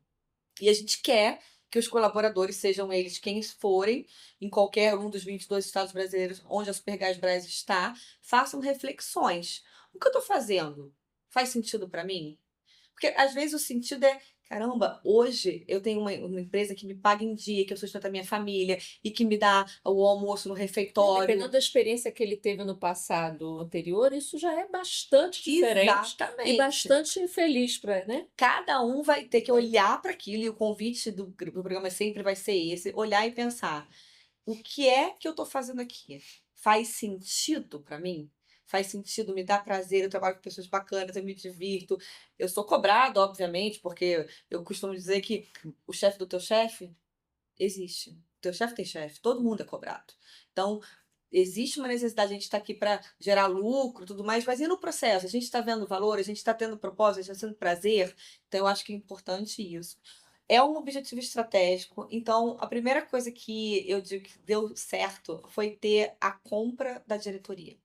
E a gente quer que os colaboradores, sejam eles quem forem, em qualquer um dos 22 estados brasileiros onde a Supergasbras está, façam reflexões. O que eu estou fazendo faz sentido para mim? Porque às vezes o sentido é, Caramba, hoje eu tenho uma empresa que me paga em dia, que eu sustento a minha família e que me dá o almoço no refeitório. Dependendo da experiência que ele teve no passado anterior, isso já é bastante diferente e Exatamente. bastante feliz para, né? Cada um vai ter que olhar para aquilo, e o convite do programa sempre vai ser esse: olhar e pensar: o que é que eu estou fazendo aqui? Faz sentido para mim? Faz sentido, me dá prazer, eu trabalho com pessoas bacanas, eu me divirto. Eu sou cobrada, obviamente, porque eu costumo dizer que o chefe do teu chefe existe. O teu chefe tem chefe, todo mundo é cobrado. Então, existe uma necessidade, a gente está aqui para gerar lucro, tudo mais, mas e no processo? A gente está vendo valor, a gente está tendo propósito, a gente está tendo prazer. Então, eu acho que é importante isso. É um objetivo estratégico. Então, a primeira coisa que eu digo que deu certo foi ter a compra da diretoria.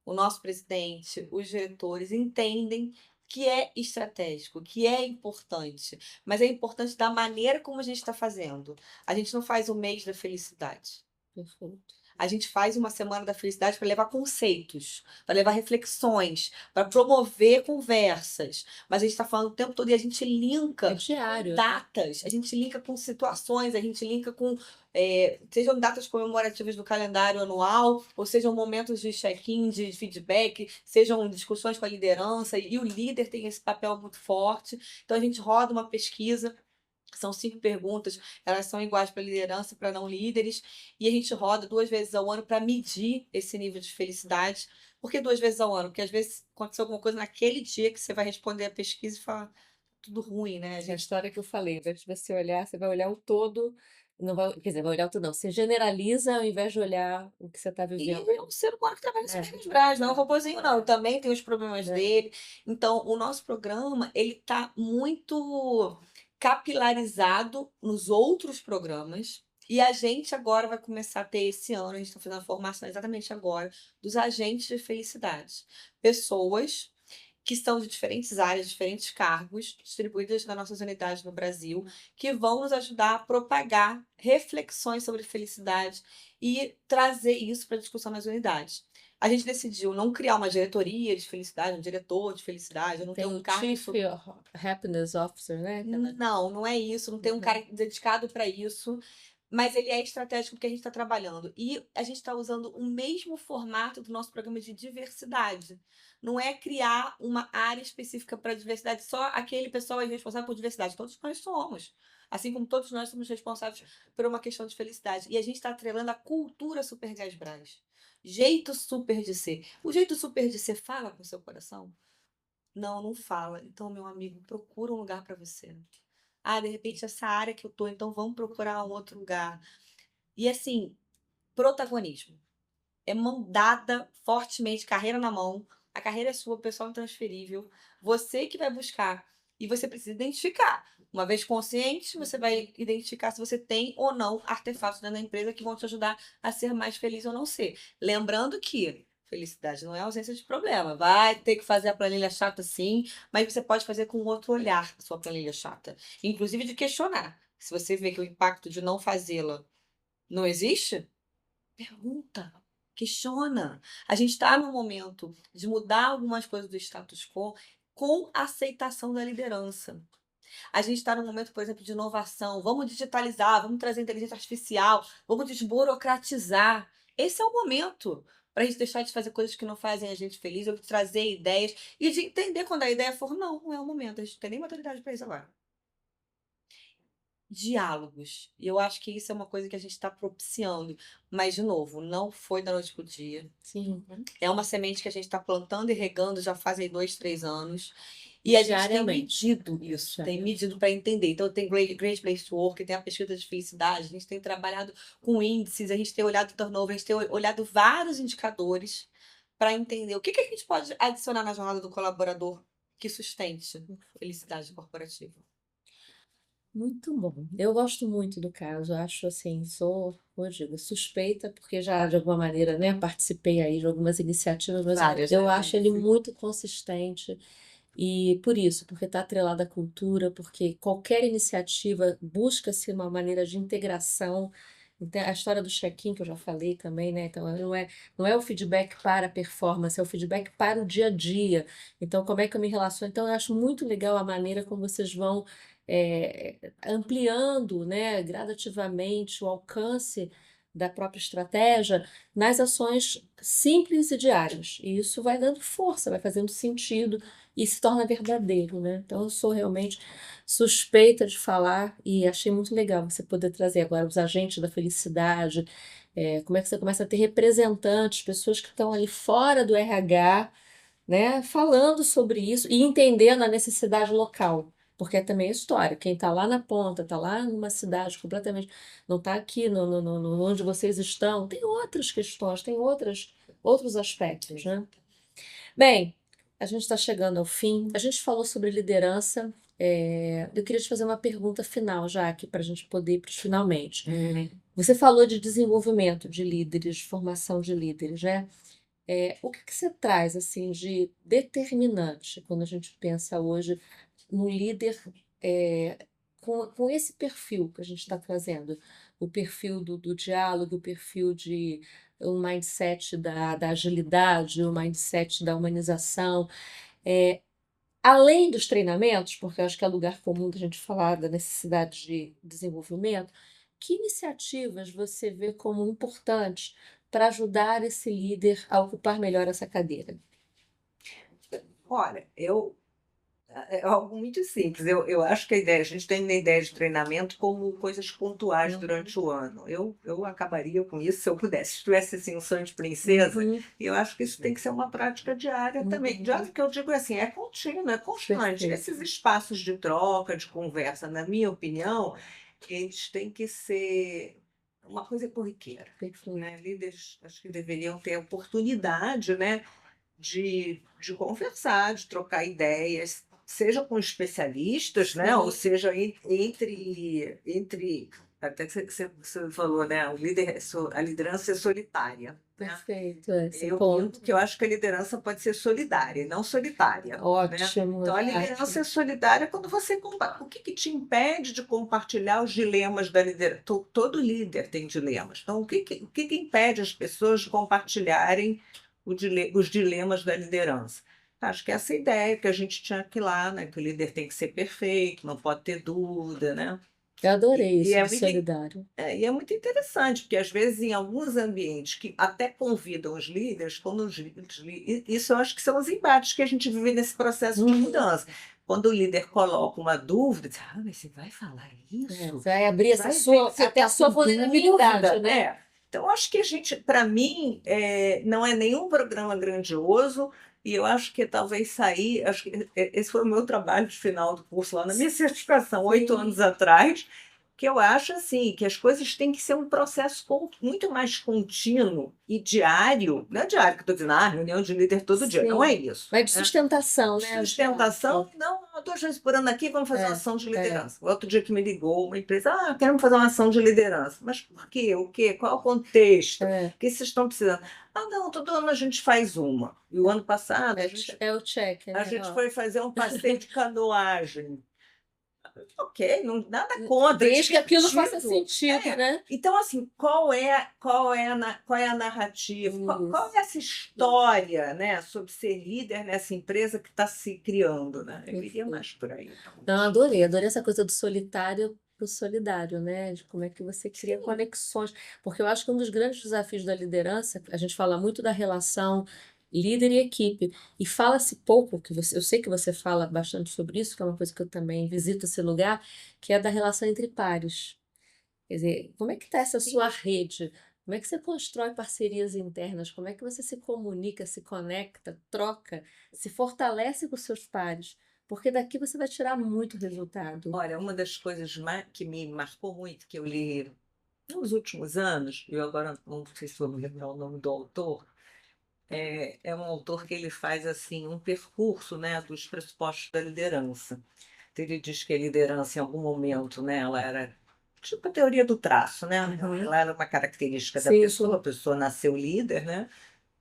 O nosso presidente, os diretores entendem que é estratégico, que é importante, mas é importante da maneira como a gente está fazendo. A gente não faz o mês da felicidade. Perfeito. A gente faz uma semana da felicidade para levar conceitos, para levar reflexões, para promover conversas. Mas a gente está falando o tempo todo e a gente É linka diário, né? datas, a gente linka com situações, a gente linka com, sejam datas comemorativas do calendário anual, ou sejam momentos de check-in, de feedback, sejam discussões com a liderança, e o líder tem esse papel muito forte. Então a gente roda uma pesquisa. São 5 perguntas, elas são iguais para liderança e para não líderes, e a gente roda 2 vezes ao ano para medir esse nível de felicidade. Por que 2 vezes ao ano? Porque às vezes aconteceu alguma coisa naquele dia que você vai responder a pesquisa e falar tudo ruim, né? A É a gente história que eu falei, ao invés de você olhar, você vai olhar o todo, não vai, quer dizer, vai olhar o todo, não. Você generaliza ao invés de olhar o que você está e vivendo. é um ser humano que trabalha É, super nos braços, não é um robozinho, não. Também tem os problemas é. dele. Então, o nosso programa, ele tá muito capilarizado nos outros programas. E a gente agora vai começar a ter esse ano, a gente está fazendo a formação exatamente agora, dos agentes de felicidade. Pessoas que são de diferentes áreas, diferentes cargos, distribuídas nas nossas unidades no Brasil, que vão nos ajudar a propagar reflexões sobre felicidade e trazer isso para a discussão nas unidades. A gente decidiu não criar uma diretoria de felicidade, um diretor de felicidade, não ter Tem um o cargo Chief Happiness Officer, né? não, não é isso, não tem um Uhum. cara dedicado para isso, mas ele é estratégico porque a gente está trabalhando. E a gente está usando o mesmo formato do nosso programa de diversidade. Não é criar uma área específica para diversidade, só aquele pessoal é responsável por diversidade. Todos nós somos. Assim como todos nós somos responsáveis por uma questão de felicidade. E a gente está atrelando a cultura Super Gás Brás. Jeito super de ser. O jeito super de ser fala com o seu coração? Não, não fala. Então, meu amigo, procura um lugar para você. Ah, de repente essa área que eu tô, então vamos procurar um outro lugar. E assim, protagonismo. É mão dada fortemente, carreira na mão. A carreira é sua, o pessoal é intransferível. Você que vai buscar. E você precisa identificar. Uma vez consciente, você vai identificar se você tem ou não artefatos dentro da empresa que vão te ajudar a ser mais feliz ou não ser. Lembrando que felicidade não é ausência de problema. Vai ter que fazer a planilha chata sim, mas você pode fazer com outro olhar a sua planilha chata. Inclusive de questionar. Se você vê que o impacto de não fazê-la não existe, pergunta, questiona. A gente está no momento de mudar algumas coisas do status quo com aceitação da liderança. A gente está no momento, por exemplo, de inovação. Vamos digitalizar, vamos trazer inteligência artificial, vamos desburocratizar. Esse é o momento para a gente deixar de fazer coisas que não fazem a gente feliz, ou de trazer ideias e de entender quando a ideia for, não, não é o momento, a gente não tem nem maturidade para isso agora. Diálogos. E eu acho que isso é uma coisa que a gente está propiciando. Mas, de novo, não foi da noite pro dia. Sim. É uma semente que a gente está plantando e regando já fazem 2, 3 anos. E a gente tem Diariamente. medido isso, tem medido para entender. Então, tem Great Place to Work, tem a pesquisa de felicidade, a gente tem trabalhado com índices, a gente tem olhado turnover, a gente tem olhado vários indicadores para entender o que a gente pode adicionar na jornada do colaborador que sustente a felicidade corporativa. Muito bom. Eu gosto muito do caso. Acho assim, sou, eu digo, suspeita, porque já de alguma maneira, né, participei aí de algumas iniciativas, mas Várias, eu né? acho ele muito consistente e por isso, porque está atrelado à cultura, porque qualquer iniciativa busca-se uma maneira de integração, Então, a história do check-in que eu já falei também, né? Então, não é o feedback para a performance, é o feedback para o dia a dia. Então, como é que eu me relaciono? Então, eu acho muito legal a maneira como vocês vão ampliando, né, gradativamente o alcance da própria estratégia nas ações simples e diárias. E isso vai dando força, vai fazendo sentido e se torna verdadeiro, né? Então, eu sou realmente suspeita de falar e achei muito legal você poder trazer agora os agentes da felicidade, como é que você começa a ter representantes, pessoas que estão ali fora do RH, né, falando sobre isso e entendendo a necessidade local. Porque é também a história. Quem está lá na ponta, está lá numa cidade completamente. Não está aqui onde vocês estão, tem outras questões, tem outros aspectos, né? Bem, a gente está chegando ao fim. A gente falou sobre liderança. Eu queria te fazer uma pergunta final, já aqui, para a gente poder ir para os finalmente. Você falou de desenvolvimento de líderes, de formação de líderes, né? O que você traz assim de determinante quando a gente pensa hoje no líder com esse perfil que a gente está trazendo? O perfil do diálogo, o perfil de um mindset da agilidade, o mindset da humanização. Além dos treinamentos, porque eu acho que é lugar comum da gente falar da necessidade de desenvolvimento, que iniciativas você vê como importantes para ajudar esse líder a ocupar melhor essa cadeira? Olha, é algo muito simples. Eu acho que a gente tem uma ideia de treinamento como coisas pontuais durante o ano. Eu acabaria com isso se eu pudesse. Se tivesse assim, um sonho de princesa, Uhum, e eu acho que isso tem que ser uma prática diária também. Diária que eu digo assim, é contínua, é constante. perfeito, Esses espaços de troca, de conversa, na minha opinião, eles têm que ser uma coisa corriqueira, perfeito. né? Líderes acho que deveriam ter a oportunidade, né, de conversar, de trocar ideias, seja com especialistas, né, ou Sim, seja entre até que você falou, né, a liderança é solitária, né? perfeito esse Eu ponto. digo que eu acho que a liderança pode ser solidária e não solitária, né? Ótimo, Então, a ótimo. liderança é solidária quando você o que te impede de compartilhar os dilemas da liderança? Todo líder tem dilemas. Então, o que impede as pessoas de compartilharem os dilemas da liderança? Acho que essa ideia que a gente tinha aqui lá, né? Que o líder tem que ser perfeito, não pode ter dúvida, né? Eu adorei E isso é de muito solidário. e é muito interessante, porque às vezes em alguns ambientes que até convidam os líderes, quando isso eu acho que são os embates que a gente vive nesse processo de Uhum. mudança. Quando o líder coloca uma dúvida, diz, mas você vai falar isso? Vai abrir essa Vai ver que você até a está sua com vulnerabilidade, dúvida, né? né? Então, acho que a gente, para mim, não é nenhum programa grandioso, e eu acho que talvez sair, acho que esse foi o meu trabalho de final do curso lá na minha certificação, 8 anos Sim, atrás, que eu acho assim, que as coisas têm que ser um processo muito mais contínuo e diário, não é diário que eu estou dizendo, reunião de líder todo dia, não é sim. isso, Mas de né? sustentação, né? Sustentação, não, 2 vezes por ano aqui vamos fazer uma É, ação de é, liderança. O outro dia que me ligou uma empresa, queremos fazer uma ação de liderança. Mas por quê? O quê? Qual é o contexto? O é. que vocês estão precisando? Não, todo ano a gente faz uma. E o ano passado É o check, a né? gente Ó. foi fazer um passeio de canoagem. Ok, não, nada contra, Desde que aquilo faça divertido. sentido, né? Então, assim, qual é a narrativa? Qual é Isso. essa história, né, sobre ser líder nessa empresa que está se criando, né? Eu iria Perfeito. mais por aí, Não, talvez. adorei essa coisa do solitário para o solidário, né? De como é que você cria Sim. conexões. Porque eu acho que um dos grandes desafios da liderança, a gente fala muito da relação líder e equipe, e fala-se pouco, eu sei que você fala bastante sobre isso, que é uma coisa que eu também visito esse lugar, que é da relação entre pares. Quer dizer, como é que está essa sua Sim. rede? Como é que você constrói parcerias internas? Como é que você se comunica, se conecta, troca, se fortalece com os seus pares? Porque daqui você vai tirar muito resultado. Olha, uma das coisas que me marcou muito, que eu li nos últimos anos, eu agora não sei se vou me lembrar o nome do autor, é um autor que ele faz assim um percurso, né, dos pressupostos da liderança. Então, ele diz que a liderança, em algum momento, né, ela era tipo a teoria do traço, né? Uhum. Ela era uma característica da Sim, pessoa, a sim. pessoa nasceu líder, né?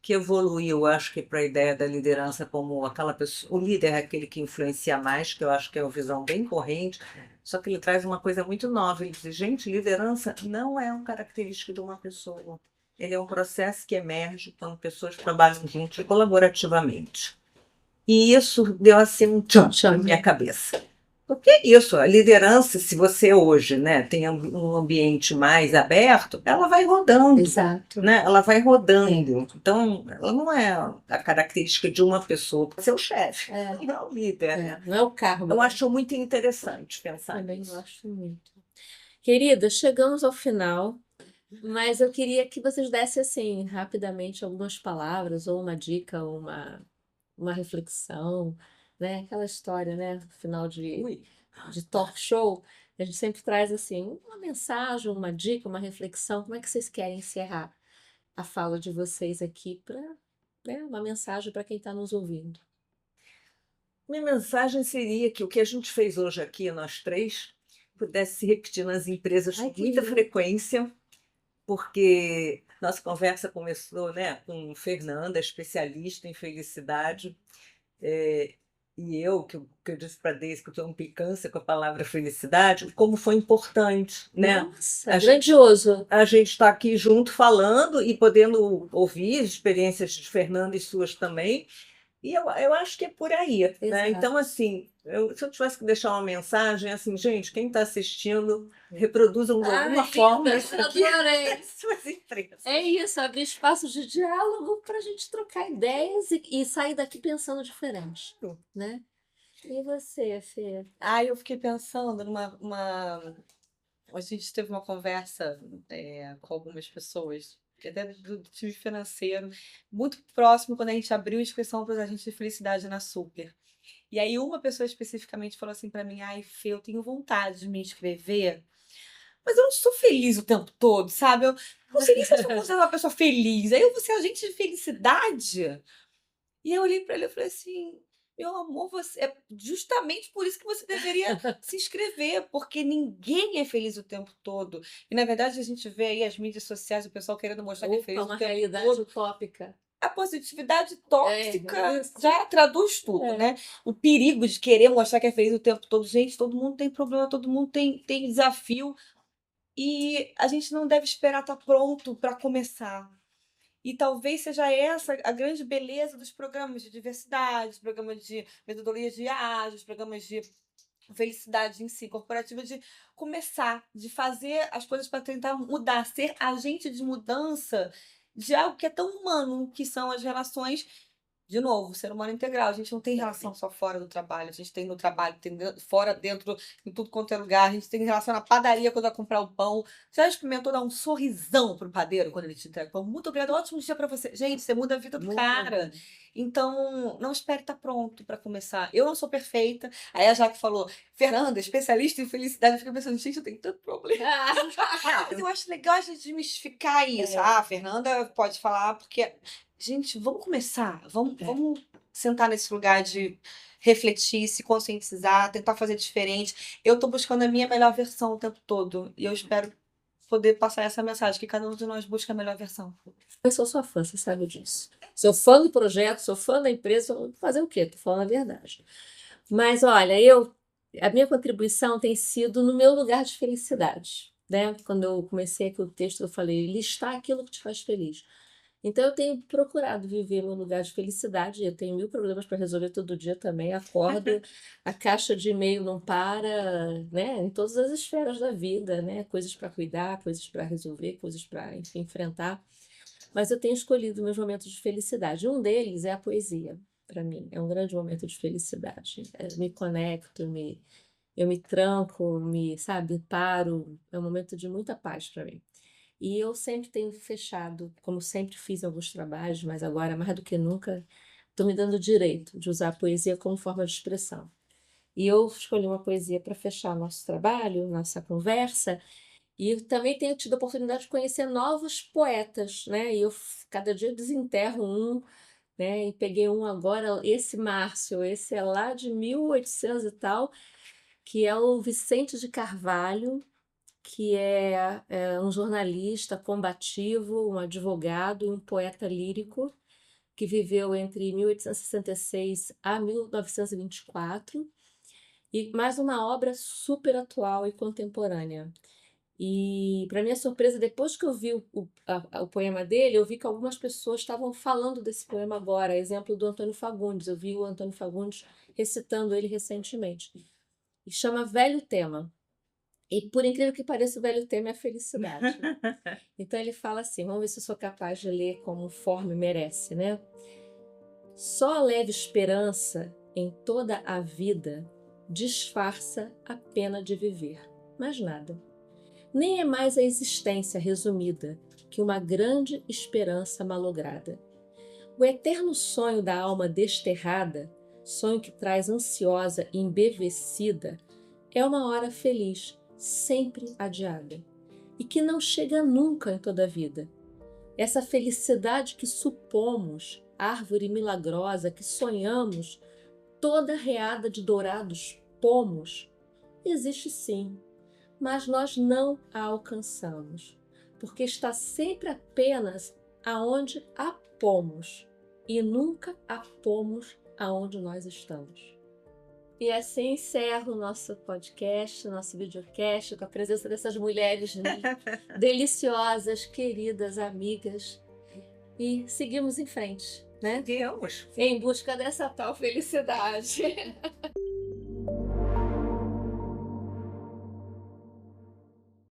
Que evoluiu, acho que, para a ideia da liderança como aquela pessoa. O líder é aquele que influencia mais, que eu acho que é uma visão bem corrente. Só que ele traz uma coisa muito nova. Ele diz, gente, liderança não é uma característica de uma pessoa. Ele é um processo que emerge quando pessoas trabalham juntas colaborativamente. E isso deu assim um tchan na minha cabeça. Porque é isso, a liderança, se você hoje, né, tem um ambiente mais aberto, ela vai rodando, Exato. né? Ela vai rodando. Então, ela não é a característica de uma pessoa, pode ser o chefe, não é o líder, né? Não é o cargo. Eu acho muito interessante pensar Também nisso. gosto muito. Querida, chegamos ao final, mas eu queria que vocês dessem assim, rapidamente, algumas palavras, ou uma dica, ou uma reflexão, né? Aquela história, né? Final de talk show, a gente sempre traz assim, uma mensagem, uma dica, uma reflexão. Como é que vocês querem encerrar a fala de vocês aqui para, né, uma mensagem para quem está nos ouvindo? Minha mensagem seria que o que a gente fez hoje aqui, nós três, pudesse se repetir nas empresas Ai, com que muita lindo. frequência, porque nossa conversa começou, né, com Fernanda, especialista em felicidade, e que eu disse para a Deise que eu tenho uma implicância com a palavra felicidade, como foi importante, né? Nossa, A gente grandioso. a gente está aqui junto falando e podendo ouvir as experiências de Fernanda e suas também, e eu acho que é por aí, né? Exato. Então, assim, se eu tivesse que deixar uma mensagem, assim, gente, quem está assistindo, reproduzam de alguma forma isso aqui adorei. nas suas empresas. É isso, abrir espaços de diálogo para a gente trocar ideias e sair daqui pensando diferente, né? E você, Fê? Eu fiquei pensando Hoje a gente teve uma conversa com algumas pessoas, até do time financeiro, muito próximo quando a gente abriu a inscrição para os agentes de felicidade na Super. E aí uma pessoa especificamente falou assim para mim, ai, Fê, eu tenho vontade de me inscrever, mas eu não sou feliz o tempo todo, sabe? Eu não sei nem se eu sou considerada uma pessoa feliz. Aí eu vou ser agente de felicidade? E eu olhei para ele e falei assim, meu amor, é justamente por isso que você deveria se inscrever, porque ninguém é feliz o tempo todo. E na verdade a gente vê aí as mídias sociais, o pessoal querendo mostrar que é feliz Uma o tempo realidade todo. utópica. A positividade tóxica isso. já traduz tudo, né? O perigo de querer mostrar que é feliz o tempo todo. Gente, todo mundo tem problema, todo mundo tem desafio. E a gente não deve esperar estar pronto para começar. E talvez seja essa a grande beleza dos programas de diversidade, programas de metodologia de ágil, os programas de felicidade em si, corporativa, de começar, de fazer as coisas para tentar mudar, ser agente de mudança de algo que é tão humano, que são as relações. De novo, ser humano integral. A gente não tem relação só fora do trabalho, a gente tem no trabalho, tem fora, dentro, em tudo quanto é lugar. A gente tem relação na padaria quando vai comprar o pão. Você já experimentou dar um sorrisão pro padeiro quando ele te entrega o pão? Muito obrigado, ótimo dia para você. Gente, você muda a vida do cara. Então, não espere estar pronto para começar. Eu não sou perfeita. Aí a Jaque falou, Fernanda, especialista em felicidade. Eu fiquei pensando, gente, eu tenho tanto problema. Mas eu acho legal a gente desmistificar isso. A Fernanda pode falar, porque gente, vamos começar, vamos sentar nesse lugar de refletir, se conscientizar, tentar fazer diferente. Eu estou buscando a minha melhor versão o tempo todo e eu espero poder passar essa mensagem, que cada um de nós busca a melhor versão. Eu sou sua fã, você sabe disso. Sou fã do projeto, sou fã da empresa, vou fazer o quê? Tô falando a verdade. Mas olha, a minha contribuição tem sido no meu lugar de felicidade, né? Quando eu comecei aqui o texto, eu falei, listar aquilo que te faz feliz. Então, eu tenho procurado viver meu lugar de felicidade. Eu tenho 1000 problemas para resolver todo dia também. Acordo, a caixa de e-mail não para, né? Em todas as esferas da vida, né? Coisas para cuidar, coisas para resolver, coisas para, enfim, enfrentar. Mas eu tenho escolhido meus momentos de felicidade. Um deles é a poesia, para mim. É um grande momento de felicidade. Eu me conecto, eu me tranco, sabe, paro. É um momento de muita paz para mim. E eu sempre tenho fechado, como sempre fiz em alguns trabalhos, mas agora, mais do que nunca, estou me dando o direito de usar a poesia como forma de expressão. E eu escolhi uma poesia para fechar nosso trabalho, nossa conversa, e eu também tenho tido a oportunidade de conhecer novos poetas, né? E eu cada dia desenterro um, né? E peguei um agora, esse Márcio, esse é lá de 1800 e tal, que é o Vicente de Carvalho, que é um jornalista combativo, um advogado e um poeta lírico que viveu entre 1866 a 1924. E mais uma obra super atual e contemporânea. E, para minha surpresa, depois que eu vi o poema dele, eu vi que algumas pessoas estavam falando desse poema agora. Exemplo do Antônio Fagundes. Eu vi o Antônio Fagundes recitando ele recentemente. E chama Velho Tema. E, por incrível que pareça, o velho tema é a felicidade. Então ele fala assim, vamos ver se eu sou capaz de ler conforme merece, né? Só a leve esperança em toda a vida disfarça a pena de viver. Mais nada. Nem é mais a existência resumida que uma grande esperança malograda. O eterno sonho da alma desterrada, sonho que traz ansiosa e embevecida, é uma hora feliz, sempre adiada, e que não chega nunca em toda a vida. Essa felicidade que supomos, árvore milagrosa que sonhamos, toda reada de dourados pomos, existe sim, mas nós não a alcançamos, porque está sempre apenas aonde a pomos, e nunca a pomos aonde nós estamos. E assim encerro o nosso podcast, o nosso videocast, com a presença dessas mulheres deliciosas, queridas, amigas. E seguimos em frente, né? Seguimos. Em busca dessa tal felicidade.